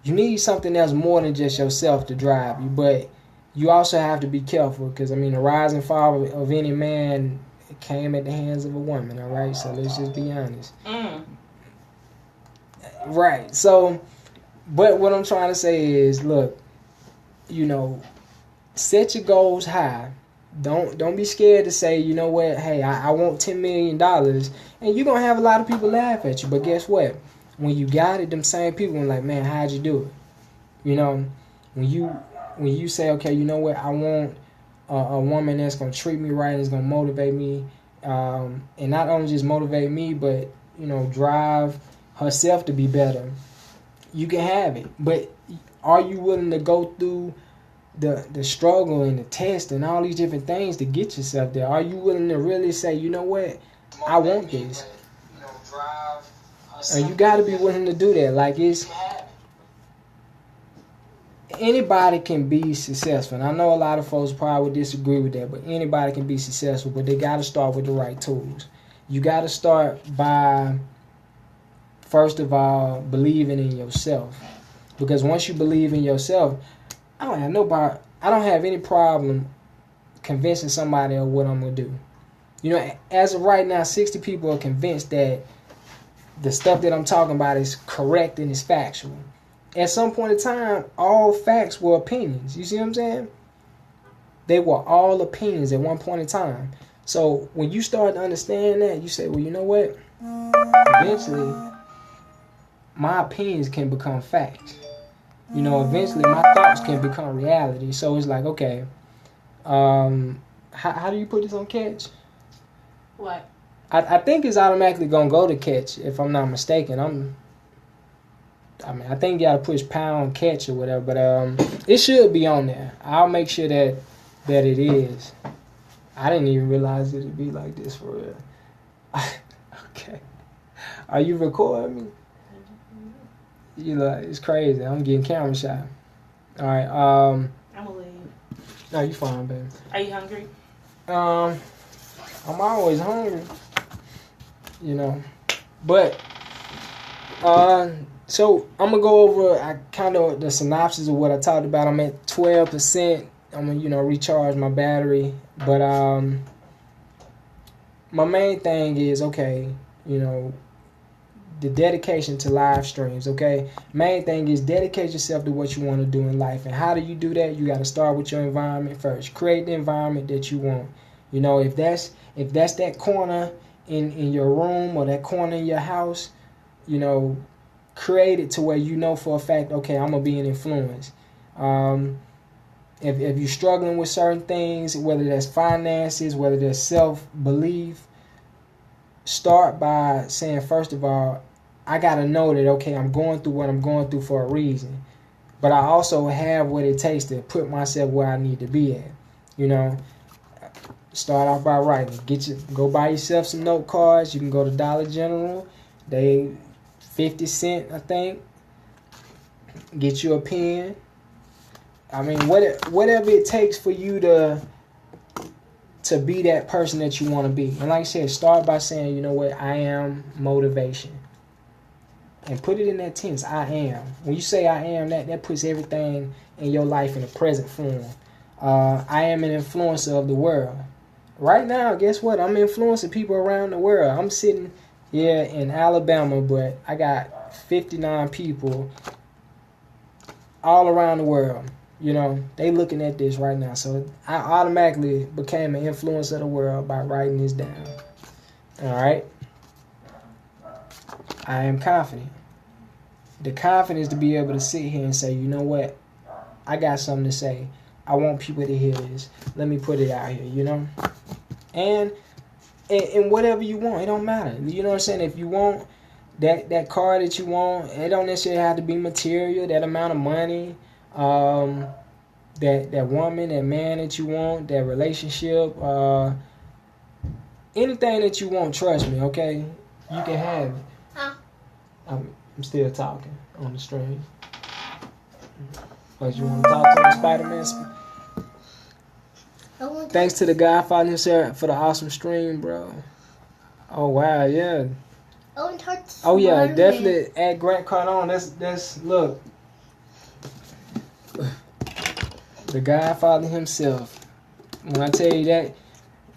you need something else more than just yourself to drive you, but you also have to be careful because the rise and fall of any man it came at the hands of a woman, all right? So let's just be honest. Right. So, but what I'm trying to say is, look, you know, set your goals high. Don't be scared to say, you know what, hey, I want $10 million. And you're going to have a lot of people laugh at you. But guess what? When you got it, them same people are like, man, how'd you do it? You know, when you say, okay, you know what, I want a woman that's going to treat me right and is going to motivate me. And not only just motivate me, but, you know, drive herself to be better. You can have it. But are you willing to go through the struggle and the test and all these different things to get yourself there? Are you willing to really say, you know what, I want this? And you got to be willing to do that. Like, it's anybody can be successful. And I know a lot of folks probably would disagree with that, but anybody can be successful, but they got to start with the right tools. You got to start by, first of all, believing in yourself. Because once you believe in yourself, I don't have any problem convincing somebody of what I'm going to do. You know, as of right now, 60 people are convinced that the stuff that I'm talking about is correct and is factual. At some point in time, all facts were opinions. You see what I'm saying? They were all opinions at one point in time. So when you start to understand that, you say, well, you know what? Eventually, my opinions can become facts. You know, eventually my thoughts can become reality. So it's like, okay, how do you put this on catch? What? I think it's automatically going to go to catch, if I'm not mistaken. I think you got to push pound catch or whatever, but it should be on there. I'll make sure that it is. I didn't even realize it'd be like this for real. Okay. Are you recording me? You like, it's crazy. I'm getting camera shy. All right. I'm gonna leave. No, you fine, baby. Are you hungry? I'm always hungry. You know, but so I'm gonna go over kind of the synopsis of what I talked about. I'm at 12%. I'm gonna recharge my battery, but my main thing is, okay, the dedication to live streams, okay? Main thing is dedicate yourself to what you want to do in life. And how do you do that? You got to start with your environment first. Create the environment that you want. If that's that corner in your room or that corner in your house, create it to where you know for a fact, okay, I'm going to be an influence. If you're struggling with certain things, whether that's finances, whether that's self-belief, start by saying, first of all, I got to know that, okay, I'm going through what I'm going through for a reason. But I also have what it takes to put myself where I need to be at. Start off by writing. Go buy yourself some note cards. You can go to Dollar General. They 50 cents, I think. Get you a pen. I mean, whatever it takes for you to be that person that you want to be. And like I said, start by saying, you know what, I am motivation. And put it in that tense, I am. When you say I am, that puts everything in your life in a present form. I am an influencer of the world. Right now, guess what? I'm influencing people around the world. I'm sitting here in Alabama, but I got 59 people all around the world. They looking at this right now. So I automatically became an influencer of the world by writing this down. All right. I am confident. The confidence to be able to sit here and say, you know what? I got something to say. I want people to hear this. Let me put it out here, And whatever you want, it don't matter. You know what I'm saying? If you want that car that you want, it don't necessarily have to be material, that amount of money. That woman, that man that you want, that relationship, anything that you want, trust me, okay? You can have it. Huh? I'm still talking on the stream. But you want to talk to the Spider-Man? Thanks to the guy following himself for the awesome stream, bro. Oh, wow, yeah. Oh, yeah, definitely add Grant Cardone. That's look. The Godfather himself. When I tell you that,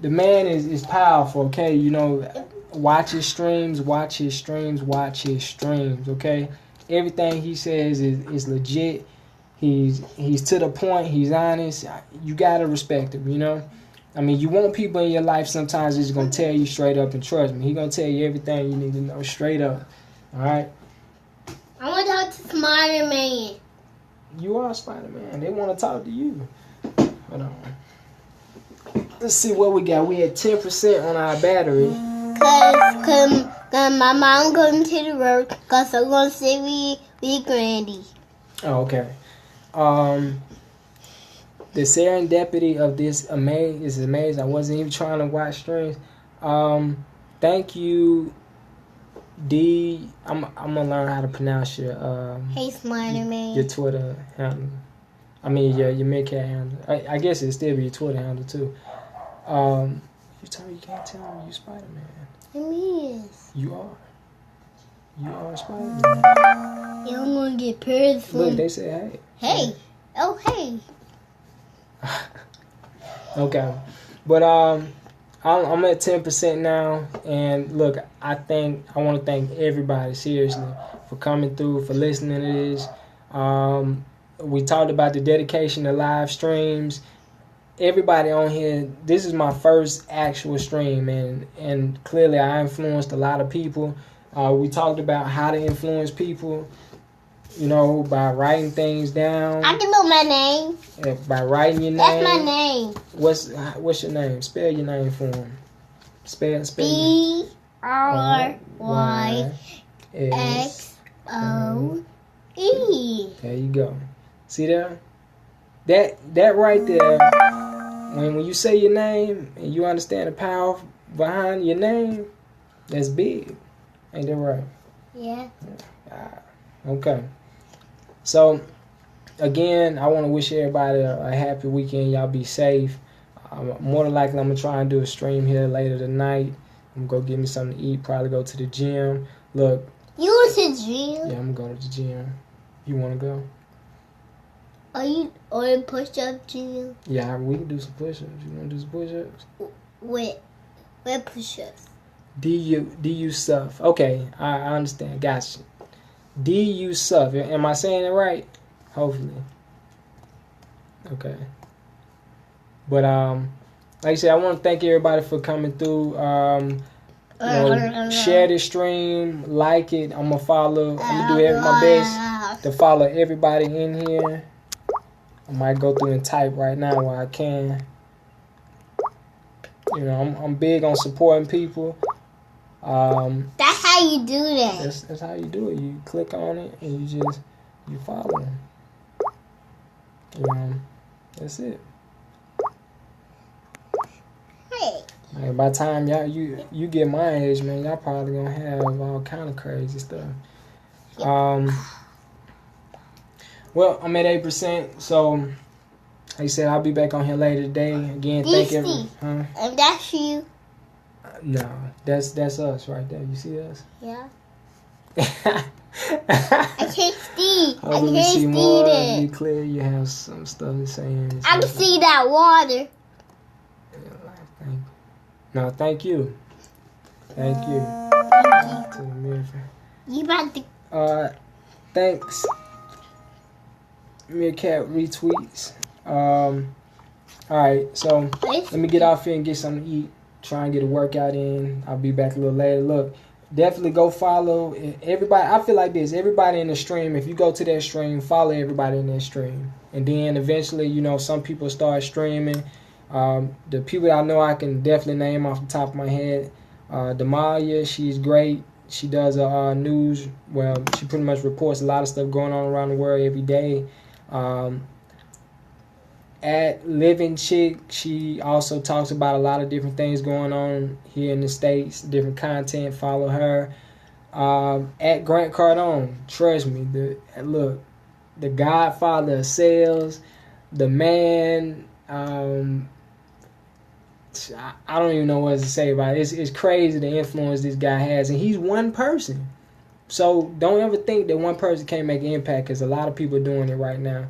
the man is powerful, okay? You know, watch his streams, watch his streams, watch his streams, okay? Everything he says is legit. He's to the point. He's honest. You gotta respect him, you know? I mean, you want people in your life sometimes that's gonna tell you straight up, and trust me, he gonna tell you everything you need to know straight up, all right? I want to talk to Spider-Man. You are Spider-Man. They want to talk to you. Hold on. Let's see what we got. We had 10% on our battery. Cause my mom going to the work. Cause I'm gonna say we Grandy. Oh, okay. The serendipity of this is amazing. I wasn't even trying to watch streams. Thank you, D. I'm gonna learn how to pronounce your Hey, Spider-Man. your Twitter handle. I mean your Midcat handle. I guess it'd still be your Twitter handle too. You can't tell me you Spider-Man. It is. You are. You are Spider-Man. Yeah, I'm gonna get pairs from. Look, they say hey. Hey. Oh, hey. Okay, but I'm at 10% now, and look, I want to thank everybody seriously for coming through, for listening to this. We talked about the dedication to live streams. Everybody on here, this is my first actual stream, and clearly I influenced a lot of people. We talked about how to influence people, you know, by writing things down. I can know my name. By writing your name. That's my name. What's your name? Spell your name for him. Spell. BRYXOE. There you go. See there? That right there. When you say your name and you understand the power behind your name, that's big. Ain't that right? Yeah. Okay. So, again, I want to wish everybody a happy weekend. Y'all be safe. More than likely, I'm going to try and do a stream here later tonight. I'm going to go get me something to eat, probably go to the gym. Look. You want to the gym? Yeah, I'm going to the gym. You want to go? Are you on push-up gym? Yeah, we can do some push-ups. You want to do some push-ups? Where push-ups? DU stuff. Okay, I understand. Gotcha. DU stuff. Am I saying it right? Hopefully. Okay. But like I said, I want to thank everybody for coming through. Share this stream, like it. I'm gonna follow. I'm gonna do my best to follow everybody in here. I might go through and type right now while I can. You know, I'm big on supporting people. That's how you do that. That's how you do it. You click on it and you follow them. That's it. Hey. Man, by the time you get my age, man, y'all probably gonna have all kind of crazy stuff. Well, I'm at 8%, so like I said, I'll be back on here later today. Again, thank everyone. Huh? And that's you. No, that's us right there. You see us? Yeah. I can't see. I can't see more. Be clear. You have some stuff to say. I can see that water. No, thank you. Thank you. You about to. Thanks. Meerkat retweets. Alright, so let me get off here and get something to eat. Try and get a workout in. I'll be back a little later. Look, definitely go follow everybody. I feel like this. Everybody in the stream, if you go to that stream, follow everybody in that stream. And then eventually, you know, some people start streaming. The people that I know I can definitely name off the top of my head. Damalia, she's great. She does news. Well, she pretty much reports a lot of stuff going on around the world every day. At Living Chick, she also talks about a lot of different things going on here in the States, different content. Follow her. At Grant Cardone, trust me, the godfather of sales, the man. I don't even know what to say about it. It's crazy the influence this guy has, and he's one person. So don't ever think that one person can't make an impact, because a lot of people are doing it right now.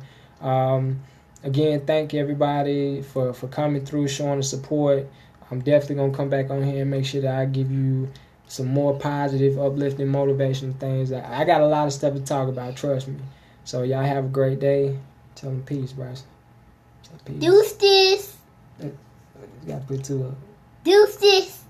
Again, thank everybody for coming through, showing the support. I'm definitely going to come back on here and make sure that I give you some more positive, uplifting, motivational things. I got a lot of stuff to talk about, trust me. So y'all have a great day. Tell them peace, Bryce. Peace. Deuces. You got to put two up. Deuces.